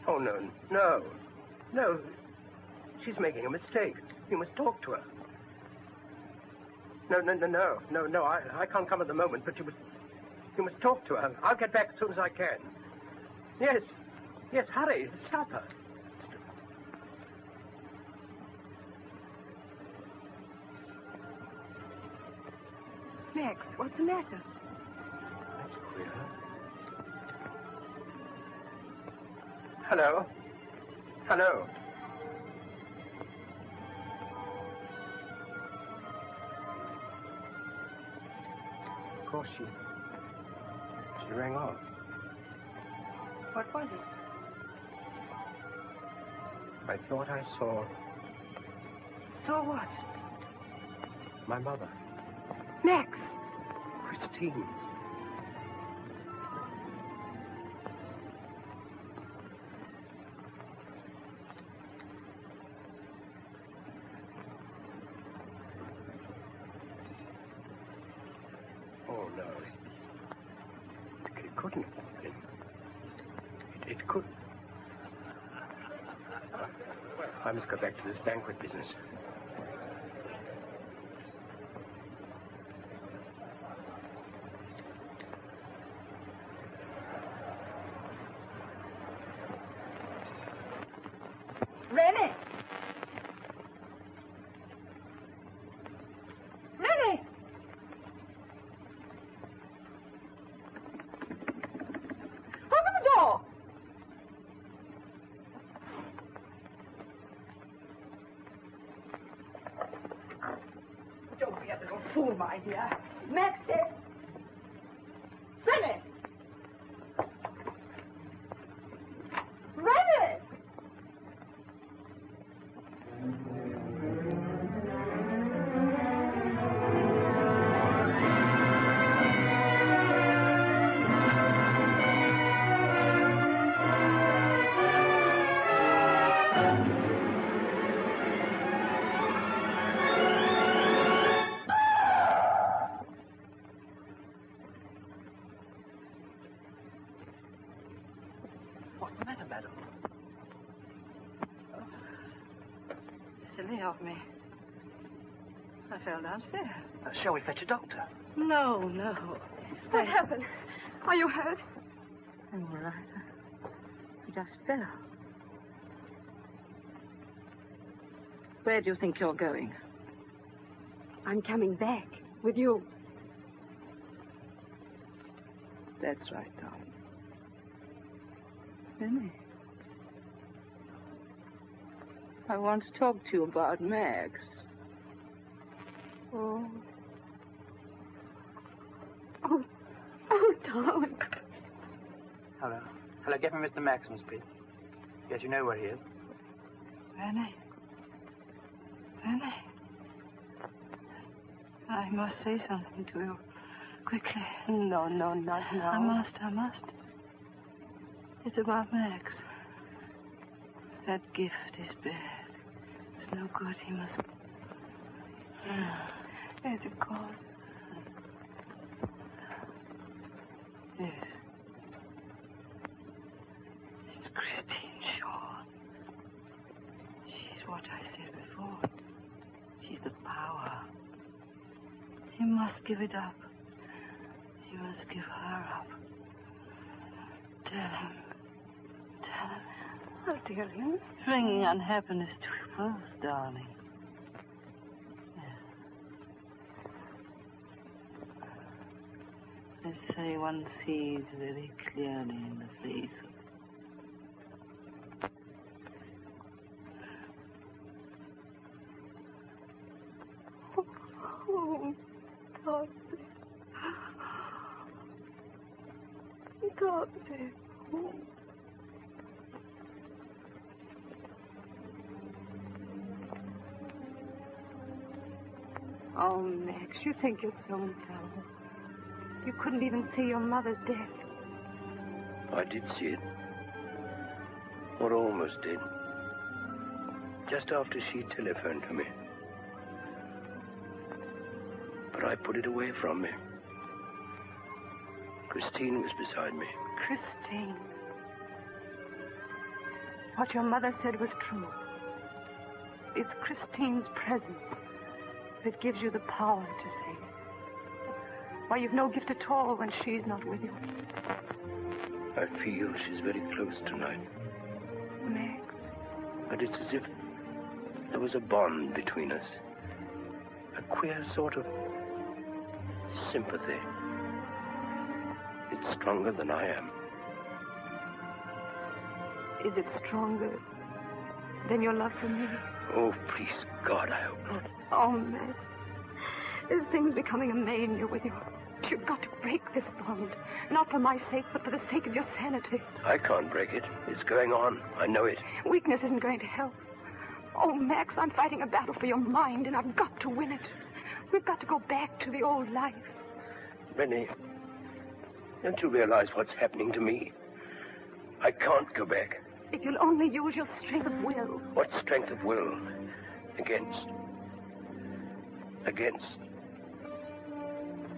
Speaker 3: Oh, no. She's making a mistake. You must talk to her. No. I can't come at the moment, but you must talk to her. I'll get back as soon as I can. Yes, hurry. Stop her.
Speaker 2: Max, what's the matter?
Speaker 3: That's queer. Hello? Of course, she rang off.
Speaker 2: What was it?
Speaker 3: I thought I saw
Speaker 2: Saw what?
Speaker 3: my mother,
Speaker 2: Max!
Speaker 3: Christine. Oh, no. It couldn't. It couldn't. I must go back to this banquet business.
Speaker 2: Rennie! Open the door! Don't be a little fool, my dear. Max said... Rennie! Rennie!
Speaker 7: What's the matter, madam? Silly of me. I fell downstairs.
Speaker 9: Shall we fetch a doctor?
Speaker 7: No.
Speaker 10: What happened? Are you hurt?
Speaker 7: I'm all right. I just fell. Where do you think you're going?
Speaker 10: I'm coming back with you.
Speaker 7: That's right, Tom. Rennie. I want to talk to you about Max.
Speaker 10: Oh, darling.
Speaker 9: Hello, get me Mr. Maximus, please. Yes, you know where he is.
Speaker 7: Rennie. I must say something to you. Quickly.
Speaker 10: No, not now.
Speaker 7: I must. It's about Max. That gift is bad. It's no good. He must...
Speaker 10: Is it gone?
Speaker 7: Yes. It's Christine Shaw. She's what I said before. She's the power. He must give it up. He must give her up. Tell him.
Speaker 10: I'll tell him.
Speaker 7: Bringing unhappiness to you both, darling. They say one sees very clearly in the face of...
Speaker 10: Oh, Topsy. Oh.
Speaker 2: Oh, Max, you think you're so infallible. You couldn't even see your mother's death.
Speaker 6: I did see it. Or almost did. Just after she telephoned to me. But I put it away from me. Christine was beside me.
Speaker 2: Christine. What your mother said was true. It's Christine's presence that gives you the power to sing. Why, you've no gift at all when she's not with you.
Speaker 6: I feel she's very close tonight.
Speaker 2: Max.
Speaker 6: But it's as if there was a bond between us. A queer sort of sympathy. It's stronger than I am.
Speaker 2: Is it stronger than your love for me?
Speaker 6: Oh, please, God, I hope not.
Speaker 2: Oh, Max. This thing's becoming a mania with you. You've got to break this bond. Not for my sake, but for the sake of your sanity.
Speaker 6: I can't break it. It's going on. I know it.
Speaker 2: Weakness isn't going to help. Oh, Max, I'm fighting a battle for your mind, and I've got to win it. We've got to go back to the old life.
Speaker 6: Rennie, don't you realize what's happening to me? I can't go back.
Speaker 2: If you'll only use your strength of will.
Speaker 6: What strength of will? Against.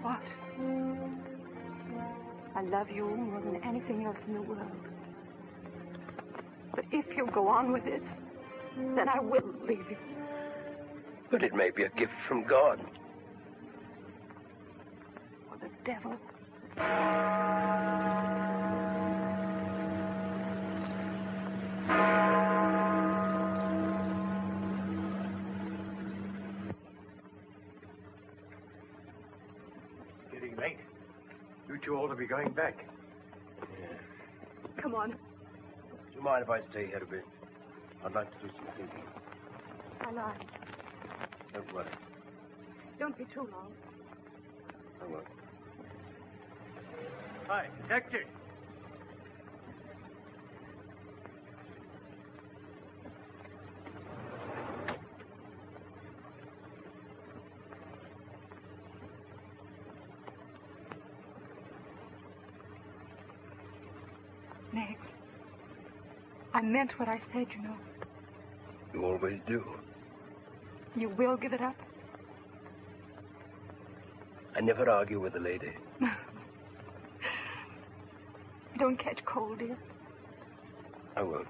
Speaker 2: What? I love you more than anything else in the world. But if you go on with this, then I will leave you.
Speaker 6: But it may be a gift from God.
Speaker 2: Or the devil.
Speaker 3: It's getting late. You two ought to be going back.
Speaker 2: Come on.
Speaker 6: Do you mind if I stay here a bit? I'd like to do some thinking.
Speaker 2: I lied.
Speaker 6: Don't worry.
Speaker 2: Don't be too long.
Speaker 6: I won't.
Speaker 1: Hi, detective.
Speaker 2: Max, I meant what I said, you know.
Speaker 6: You always do.
Speaker 2: You will give it up?
Speaker 6: I never argue with a lady.
Speaker 2: Don't catch cold, dear.
Speaker 6: I won't.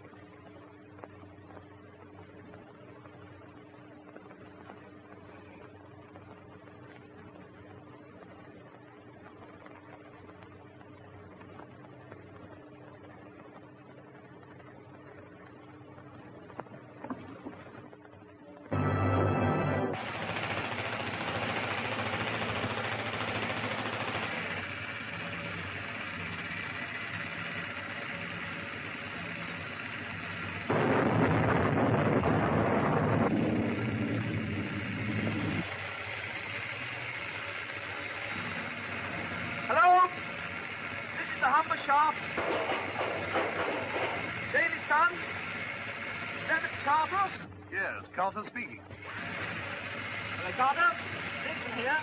Speaker 5: Shop. Daily Sun? Is that Mr. Carter?
Speaker 11: Yes, Carter speaking.
Speaker 5: Hello, Carter. Dixon here.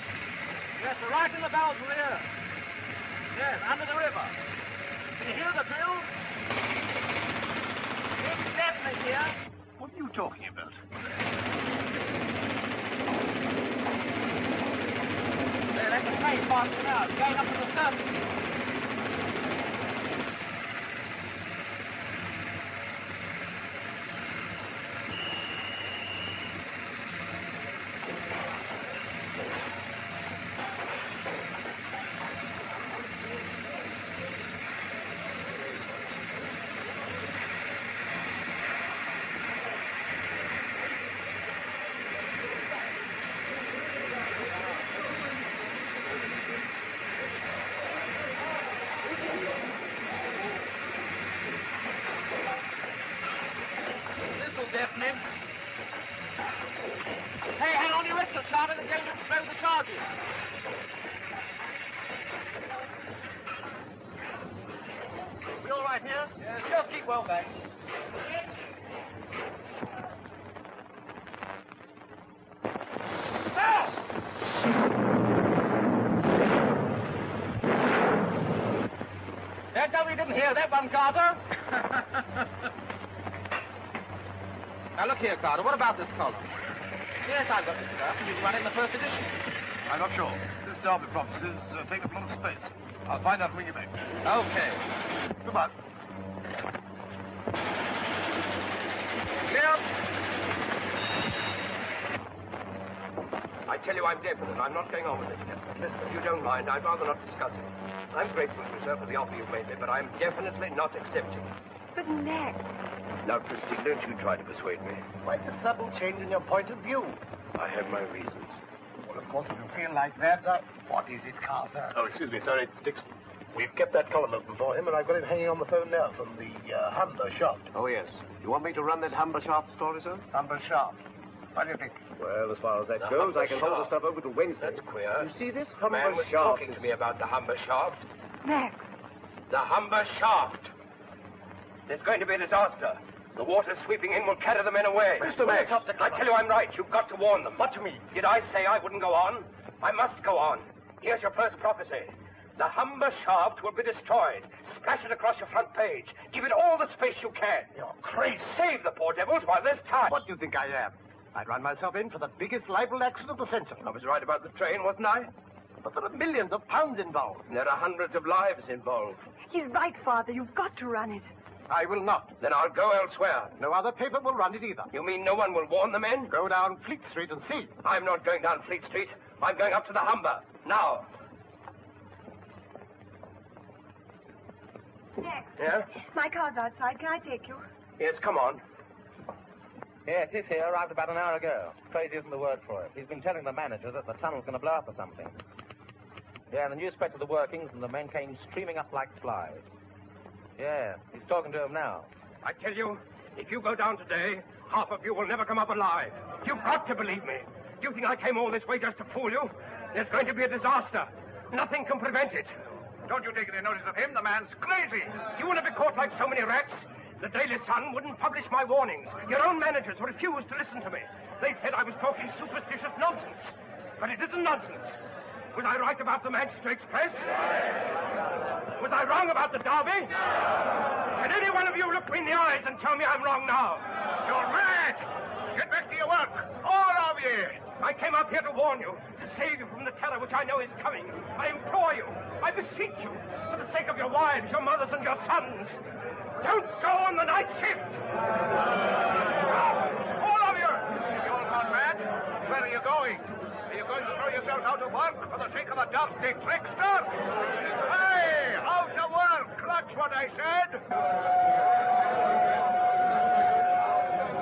Speaker 5: Yes, we're right in the Belvedere. Yes, under the river. Can you hear the drill? It's deafening here.
Speaker 11: What are you talking about?
Speaker 5: There, that's the train passing out, going up to the surface. Deafening. Hey, hang on your wrists, Carter. They're going to explode the charges. We all right here? Yes, just keep well back. Now! tell me you didn't hear that one, Carter. Now, look here, Carter. What about this column? Yes, I've got this stuff. You can run in the first edition.
Speaker 16: I'm not sure. This Derby promises take up a lot of space. I'll find out and bring you back.
Speaker 5: Okay.
Speaker 16: Goodbye.
Speaker 3: Clear. I tell you, I'm definite. I'm not going on with it. Listen, if you don't mind, I'd rather not discuss it. I'm grateful to you, sir, for the offer you've made me, but I'm definitely not accepting.
Speaker 2: But Max...
Speaker 3: Now, Christine, don't you try to persuade me.
Speaker 12: Quite a subtle change in your point of view.
Speaker 3: I have my reasons.
Speaker 12: Well, of course, if you feel like that, what is it, Carter?
Speaker 16: Oh, excuse me, sir. It's Dixon. We've kept that column open for him, and I've got it hanging on the phone now from the Humber Shaft.
Speaker 12: Oh, yes. You want me to run that Humber Shaft story, sir? Humber Shaft. What do you think?
Speaker 3: Well, as far as that goes, I can hold the stuff over to Wednesday. That's queer.
Speaker 12: You see, this
Speaker 3: Humber
Speaker 12: Humber
Speaker 3: man was
Speaker 12: Shaft
Speaker 3: talking to me about the Humber Shaft.
Speaker 2: Max.
Speaker 3: The Humber Shaft. There's going to be a disaster. The water sweeping in will carry the men away.
Speaker 12: Mr. Max.
Speaker 3: I tell you I'm right. You've got to warn them.
Speaker 12: What do you mean?
Speaker 3: Did I say I wouldn't go on? I must go on. Here's your first prophecy. The Humber Shaft will be destroyed. Splash it across your front page. Give it all the space you can.
Speaker 12: You're crazy.
Speaker 3: Save the poor devils while there's time.
Speaker 12: What do you think I am? I'd run myself in for the biggest libel accident of the century.
Speaker 3: I was right about the train, wasn't I?
Speaker 12: But there are millions of pounds involved.
Speaker 3: There are hundreds of lives involved.
Speaker 2: He's right, Father. You've got to run it.
Speaker 12: I will not.
Speaker 3: Then I'll go elsewhere.
Speaker 12: No other paper will run it either.
Speaker 3: You mean no one will warn the men?
Speaker 12: Go down Fleet Street and see.
Speaker 3: I'm not going down Fleet Street. I'm going up to the Humber. Now.
Speaker 2: Max.
Speaker 3: Yeah?
Speaker 2: My car's outside. Can I take you?
Speaker 3: Yes, come on.
Speaker 5: Yes, he's here. Arrived about an hour ago. Crazy isn't the word for it. He's been telling the manager that the tunnel's going to blow up or something. Yeah, and the news spread to the workings, and the men came streaming up like flies. Yeah, he's talking to him now.
Speaker 3: I tell you, if you go down today, half of you will never come up alive. You've got to believe me. Do you think I came all this way just to fool you? There's going to be a disaster. Nothing can prevent it.
Speaker 11: Don't you take any notice of him? The man's crazy.
Speaker 3: You want to be caught like so many rats? The Daily Sun wouldn't publish my warnings. Your own managers refused to listen to me. They said I was talking superstitious nonsense. But it isn't nonsense. Was I right about the Manchester Express? Was I wrong about the Derby? Can any one of you look me in the eyes and tell me I'm wrong now?
Speaker 11: You're mad! Get back to your work, all of you!
Speaker 3: I came up here to warn you, to save you from the terror which I know is coming. I implore you, I beseech you, for the sake of your wives, your mothers, and your sons. Don't go on the night shift!
Speaker 11: All of you! You all gone mad? Where are you going? Are you going to throw yourself out of work for the sake of a dusty trickster? Hey, out of work! That's what I said!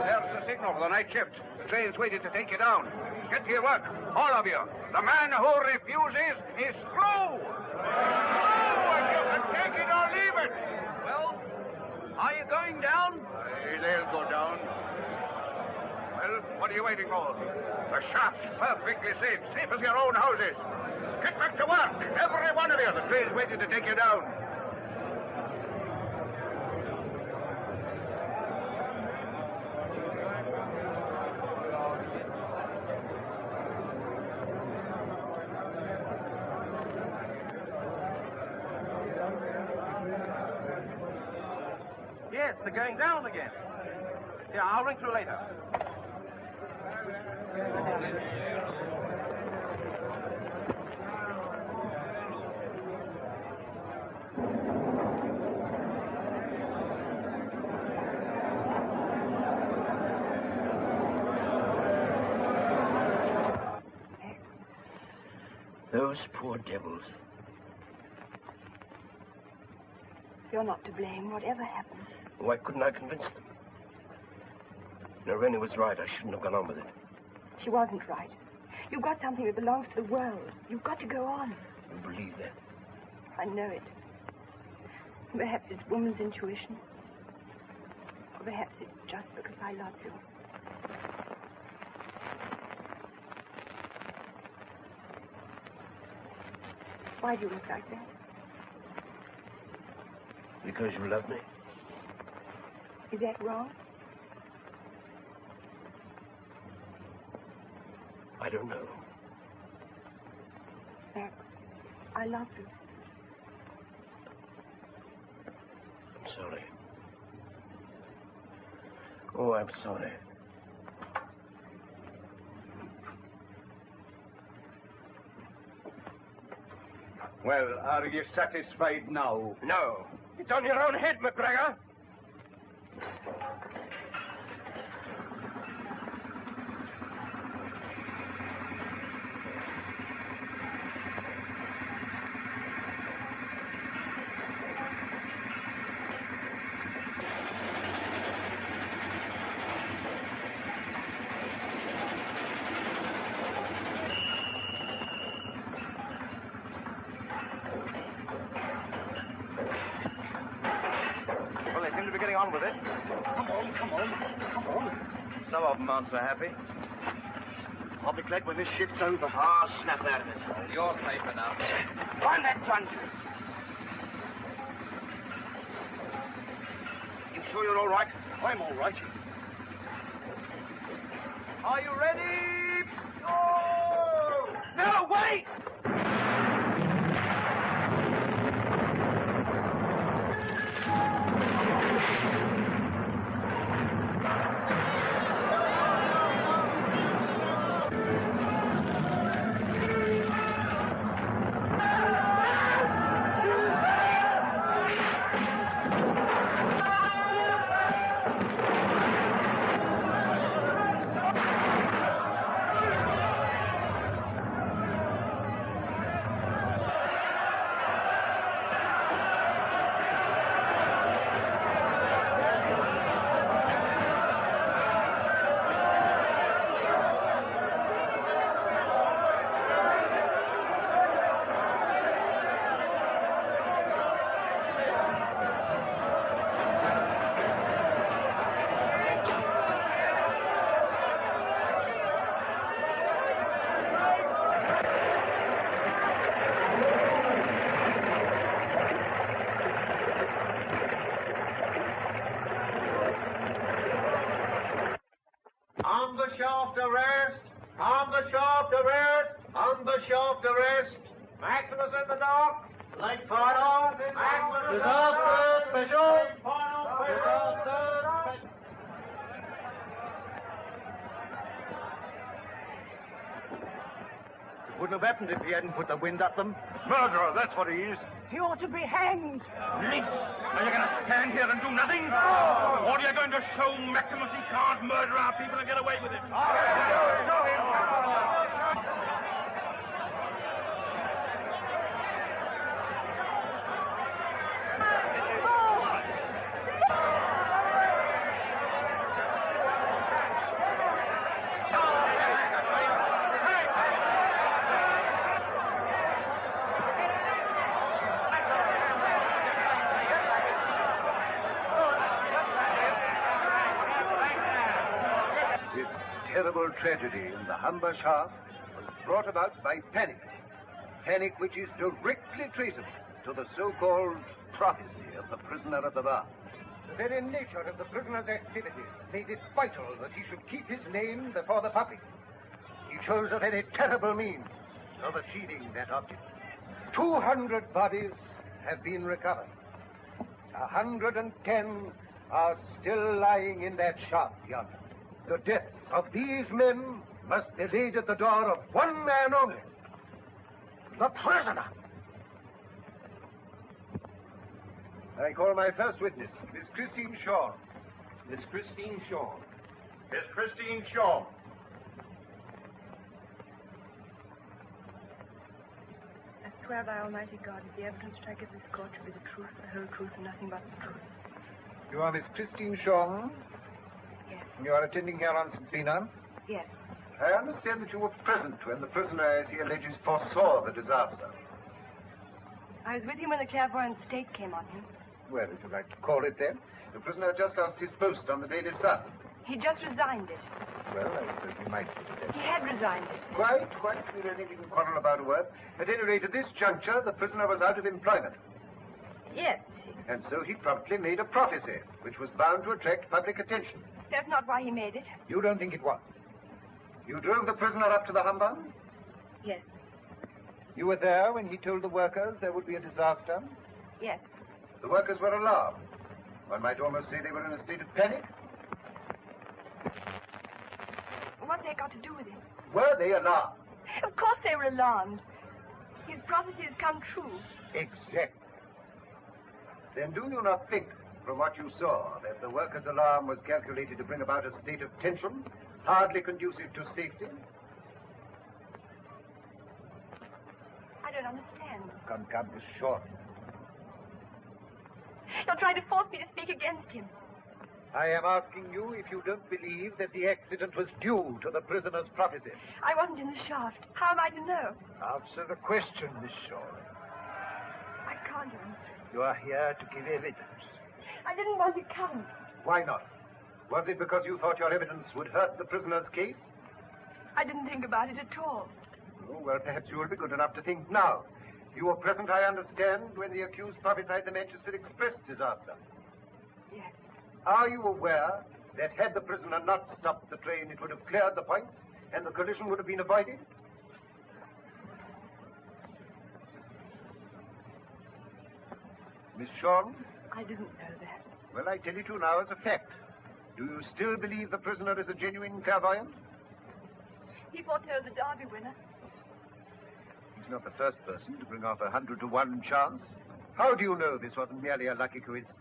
Speaker 11: There's the signal for the night shift. The train's waiting to take you down. Get to your work, all of you. The man who refuses is through! Through, and you can take it or leave it!
Speaker 5: Well, are you going down?
Speaker 11: They'll go down. Well, what are you waiting for? The shaft's perfectly safe. Safe as your own houses. Get back to work, every one of you. The train's waiting to take you down.
Speaker 5: Yes, they're going down again. Yeah, I'll ring through later.
Speaker 3: Those poor devils.
Speaker 2: You're not to blame, whatever happens.
Speaker 3: Why couldn't I convince them? Rennie was right. I shouldn't have gone on with it.
Speaker 2: She wasn't right. You've got something that belongs to the world. You've got to go on.
Speaker 3: You believe that?
Speaker 2: I know it. Perhaps it's woman's intuition. Or perhaps it's just because I love you. Why do you look like that?
Speaker 3: Because you love me?
Speaker 2: Is that wrong?
Speaker 3: I don't know.
Speaker 2: Max, I love you.
Speaker 6: sorry. Oh, I'm sorry.
Speaker 11: Well, are you satisfied now?
Speaker 3: No. It's on your own head, McGregor.
Speaker 5: Well, they seem to be getting on with it.
Speaker 16: Come on.
Speaker 5: Some of them aren't so happy.
Speaker 16: I'll be glad when this shift's over.
Speaker 5: Oh, snap out of it. You're safe enough.
Speaker 3: Find that gun.
Speaker 11: You sure you're all right?
Speaker 16: I'm all right.
Speaker 11: Are you ready?
Speaker 3: No, wait!
Speaker 11: On the shaft arrest! On the shaft arrest! On the shaft arrest! Maximus in the dock! Lake Final! Maximus in the dock! Special!
Speaker 3: Wouldn't have happened if he hadn't put the wind up them.
Speaker 11: Murderer, that's what he is.
Speaker 2: He ought to be hanged.
Speaker 11: Me? Are you going to stand here and do nothing? Or are you going to show Maximus he can't murder our people and get away with it?
Speaker 4: This terrible tragedy in the Humber Shaft was brought about by panic. Panic which is directly traceable to the so-called prophecy of the prisoner of the bar.
Speaker 3: The very nature of the prisoner's activities made it vital that he should keep his name before the public. He chose a very terrible means of achieving that object. 200 bodies have been recovered. 110 are still lying in that shaft yonder. The deaths of these men must be laid at the door of one man only. The prisoner. I call my first witness, Miss Christine Shaw. Miss Christine Shaw.
Speaker 11: Miss Christine Shaw.
Speaker 10: I swear by Almighty God that the evidence which I give this court to be the truth, the whole truth, and nothing but the truth.
Speaker 3: You are Miss Christine Shaw?
Speaker 10: Yes.
Speaker 3: You are attending here on Subpoena?
Speaker 10: Yes.
Speaker 3: I understand that you were present when the prisoner, as he alleges, foresaw the disaster.
Speaker 10: I was with him when the clairvoyant state came on him.
Speaker 3: Well, if you like to call it then. The prisoner just lost his post on the Daily Sun.
Speaker 10: He just resigned it.
Speaker 3: Well, I suppose we might put it then.
Speaker 10: He had resigned it.
Speaker 3: Quite. We don't think we can quarrel about a word. At any rate, at this juncture, the prisoner was out of employment.
Speaker 10: Yes.
Speaker 3: And so he promptly made a prophecy, which was bound to attract public attention.
Speaker 10: That's not why he made it.
Speaker 3: You don't think it was? You drove the prisoner up to the Humber?
Speaker 10: Yes.
Speaker 3: You were there when he told the workers there would be a disaster?
Speaker 10: Yes.
Speaker 3: The workers were alarmed.
Speaker 4: One might almost say they were in a state of panic.
Speaker 10: What's that got to do with it?
Speaker 4: Were they alarmed?
Speaker 10: Of course they were alarmed. His prophecy has come true.
Speaker 4: Exactly. Then do you not think, from what you saw, that the workers' alarm was calculated to bring about a state of tension, hardly conducive to safety?
Speaker 10: I don't understand.
Speaker 4: Come, Miss Shaw.
Speaker 10: You're trying to force me to speak against him.
Speaker 4: I am asking you if you don't believe that the accident was due to the prisoner's prophecy.
Speaker 10: I wasn't in the shaft. How am I to know?
Speaker 4: Answer the question, Miss Shaw.
Speaker 10: I can't answer.
Speaker 4: You are here to give evidence.
Speaker 10: I didn't want to come.
Speaker 4: Why not? Was it because you thought your evidence would hurt the prisoner's case?
Speaker 10: I didn't think about it at all.
Speaker 4: Oh, well, perhaps you will be good enough to think now. You were present, I understand, when the accused prophesied the Manchester Express disaster.
Speaker 10: Yes.
Speaker 4: Are you aware that had the prisoner not stopped the train, it would have cleared the points and the collision would have been avoided? Miss Shawn?
Speaker 10: I didn't know that.
Speaker 4: Well, I tell it to you now as a fact. Do you still believe the prisoner is a genuine clairvoyant?
Speaker 10: He foretold the Derby winner.
Speaker 4: He's not the first person to bring off 100 to 1 chance. How do you know this wasn't merely a lucky coincidence?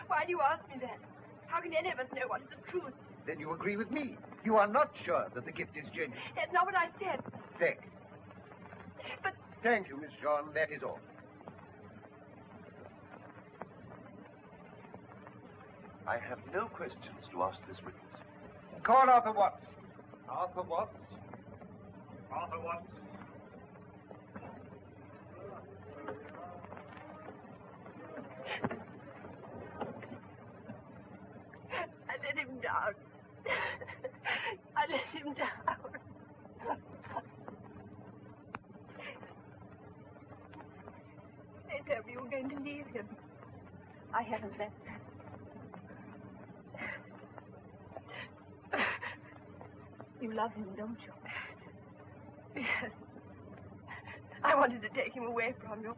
Speaker 10: Why do you ask me that? How can any of us know what is the truth?
Speaker 4: Then you agree with me. You are not sure that the gift is genuine.
Speaker 10: That's not what I said.
Speaker 4: Thank you.
Speaker 10: But...
Speaker 4: Thank you, Miss Shawn. That is all.
Speaker 17: I have no questions to ask this witness.
Speaker 4: Call Arthur Watts.
Speaker 15: Arthur Watts? Arthur Watts?
Speaker 10: I let him down. I let him down. They told me you were going to leave him. I haven't left him. You love him, don't you? Yes. I wanted to take him away from you.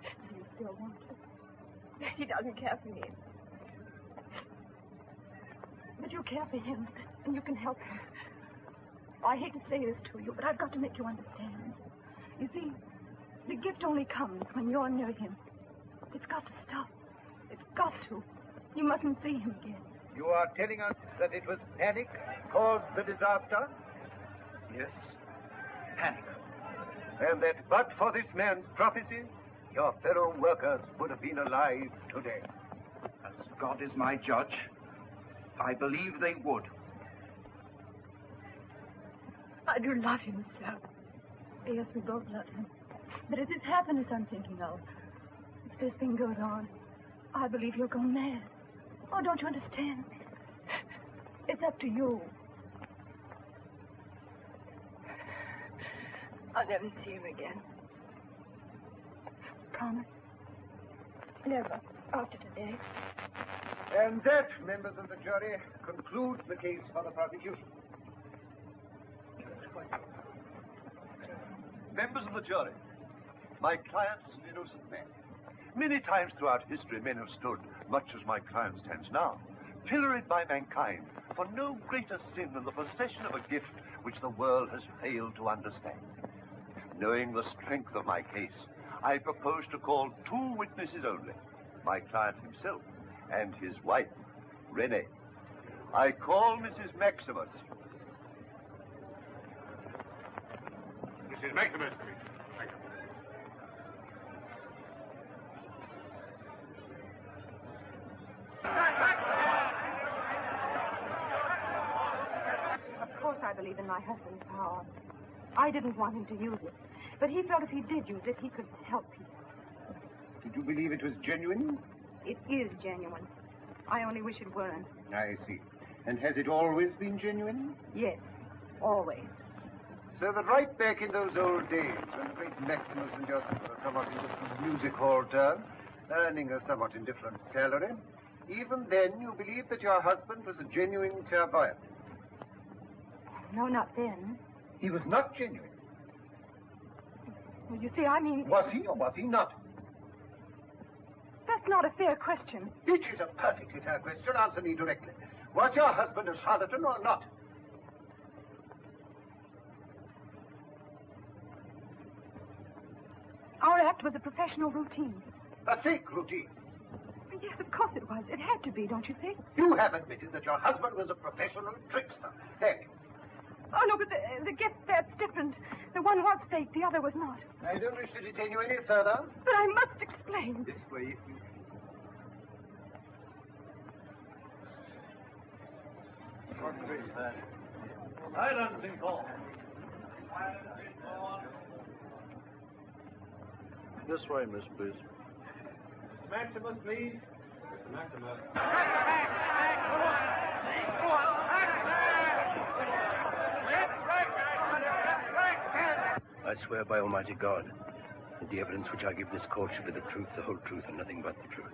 Speaker 10: Do you still want to? He doesn't care for me. But you care for him, and you can help him. I hate to say this to you, but I've got to make you understand. You see, the gift only comes when you're near him. It's got to stop. It's got to. You mustn't see him again.
Speaker 4: You are telling us that it was panic caused the disaster?
Speaker 17: Yes, panic.
Speaker 4: And that but for this man's prophecy, your fellow workers would have been alive today.
Speaker 17: As God is my judge, I believe they would.
Speaker 2: I do love him so. Yes, we both love him. But it's his happiness I'm thinking of. If this thing goes on, I believe he'll go mad. Oh, don't you understand? It's up to you.
Speaker 10: I'll never see him again.
Speaker 2: Promise?
Speaker 10: Never. After today.
Speaker 4: And that, members of the jury, concludes the case for the prosecution.
Speaker 17: Members of the jury, my client is an innocent man. Many times throughout history, men have stood, much as my client stands now, pilloried by mankind for no greater sin than the possession of a gift which the world has failed to understand. Knowing the strength of my case, I propose to call 2 witnesses only, my client himself and his wife, Renee. I call Mrs. Maximus.
Speaker 15: Mrs. Maximus, please.
Speaker 2: Of course I believe in my husband's power. I didn't want him to use it. But he felt if he did use it, he could help people.
Speaker 4: Did you believe it was genuine?
Speaker 2: It is genuine. I only wish it weren't.
Speaker 4: I see. And has it always been genuine?
Speaker 2: Yes, always.
Speaker 4: So that right back in those old days, when the great Maximus and yourself were somewhat indifferent music hall term, earning a somewhat indifferent salary, even then you believed that your husband was a genuine clairvoyant.
Speaker 2: No, not then.
Speaker 4: He was not genuine.
Speaker 2: Well, you see, I mean...
Speaker 4: Was he or was he not?
Speaker 2: That's That's not a fair question.
Speaker 4: It is a perfectly fair question. Answer me directly. Was your husband a charlatan or not?
Speaker 2: Our act was a professional routine.
Speaker 4: A fake routine.
Speaker 2: Yes, of course it was. It had to be, don't you think?
Speaker 4: You have admitted that your husband was a professional trickster. Have you?
Speaker 2: Oh, no, but the gift, that's different. The one was fake, the other was not.
Speaker 4: I don't wish to detain you any further.
Speaker 2: But I must explain.
Speaker 4: This way, if you...
Speaker 1: Silence in court.
Speaker 17: This way, Miss, please.
Speaker 1: Mr. Maximus, please. Mr. Maximus.
Speaker 6: I swear by Almighty God that the evidence which I give this court shall be the truth, the whole truth, and nothing but the truth.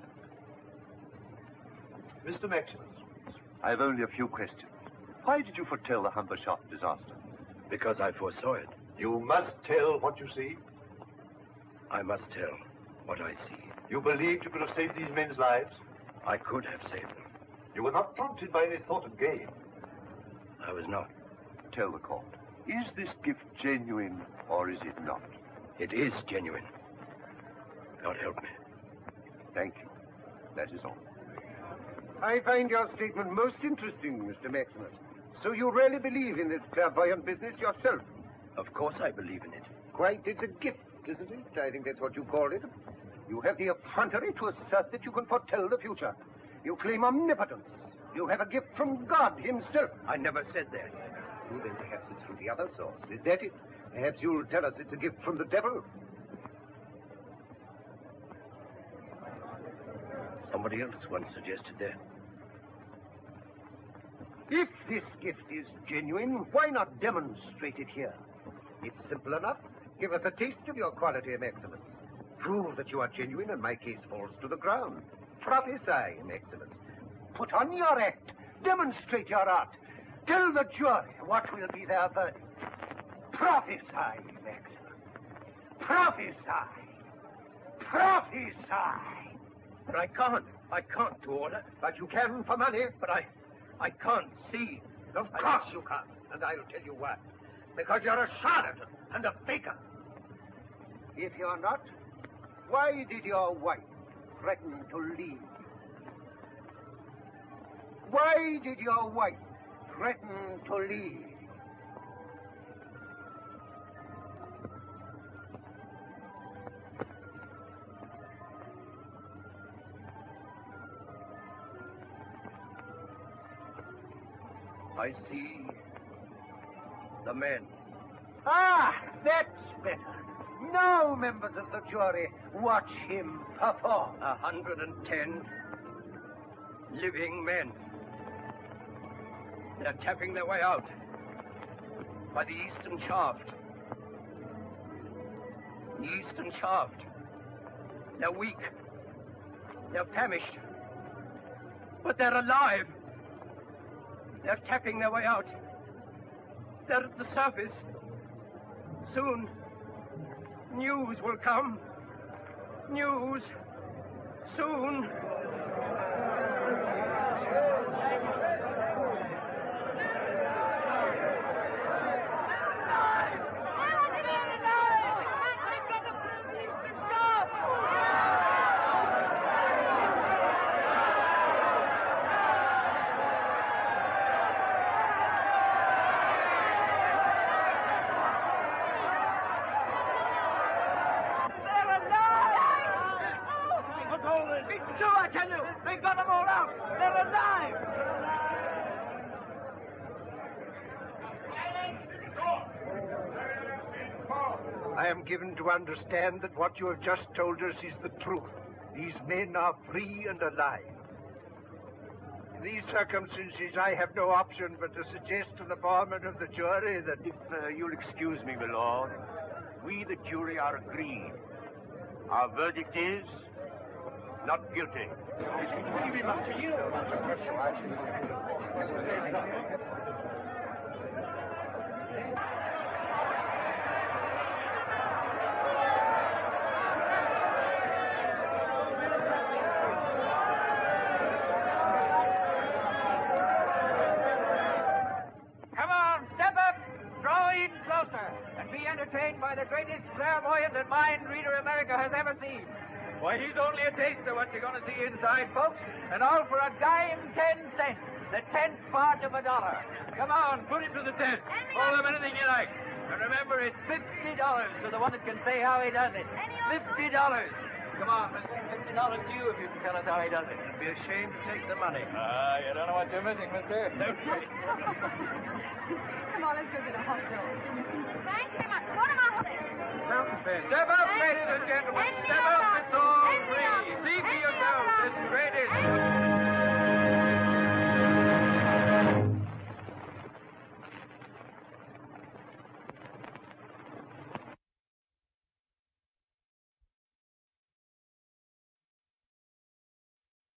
Speaker 17: Mr. Maximus, I have only a few questions. Why did you foretell the Humber Shop disaster?
Speaker 6: Because I foresaw it.
Speaker 17: You must tell what you see.
Speaker 6: I must tell what I see.
Speaker 17: You believed you could have saved these men's lives?
Speaker 6: I could have saved them.
Speaker 17: You were not prompted by any thought of gain.
Speaker 6: I was not.
Speaker 17: Tell the court, is this gift genuine or is it not?
Speaker 6: It is genuine. God help me.
Speaker 17: Thank you. That is all.
Speaker 4: I find your statement most interesting, Mr. Maximus. So you really believe in this clairvoyant business yourself?
Speaker 6: Of course I believe in it.
Speaker 4: Quite, it's a gift, isn't it? I think that's what you call it. You have the effrontery to assert that you can foretell the future. You claim omnipotence. You have a gift from God himself.
Speaker 3: I never said that.
Speaker 4: Well, then perhaps it's from the other source. Is that it? Perhaps you'll tell us it's a gift from the devil.
Speaker 6: Somebody else once suggested that.
Speaker 4: If this gift is genuine, why not demonstrate it here? It's simple enough. Give us a taste of your quality, Maximus. Prove that you are genuine and my case falls to the ground. Prophesy, Maximus. Put on your act. Demonstrate your art. Tell the jury what will be their verdict. Prophesy, Maximus. Prophesy. Prophesy.
Speaker 3: But I can't. I can't, to order.
Speaker 4: But you can for money.
Speaker 3: But I can't see.
Speaker 4: Of course you can't. And I'll tell you why. Because you're a charlatan and a faker. If you're not, why did your wife threaten to leave? Why did your wife threaten to leave?
Speaker 3: I see the men.
Speaker 4: Ah, that's better. Now, members of the jury, watch him perform.
Speaker 3: 110 living men. They're tapping their way out by the eastern shaft. The eastern shaft. They're weak. They're famished. But they're alive. They're tapping their way out. They're at the surface. Soon, news will come. News. Soon.
Speaker 4: I am given to understand that what you have just told us is the truth. These men are free and alive. In these circumstances, I have no option but to suggest to the foreman of the jury that if you'll excuse me, my lord, we, the jury, are agreed. Our verdict is not guilty.
Speaker 11: flamboyant and mind reader America has ever seen. Why, he's only a taste of what you're going to see inside, folks, and all for a dime 10 cents, the 10th part of $1. Come on, put him to the test. Hold him anything you like. And remember, it's $50 to the one that can say how he does it. $50. Come on, we'll give $50 to you if you can tell us how he does it. It'd be a shame to take the money.
Speaker 14: You don't know what you're missing, mister.
Speaker 2: Come on, let's go to the hospital.
Speaker 10: Thanks very much. Go to hospital.
Speaker 11: Step up, ladies and gentlemen. Step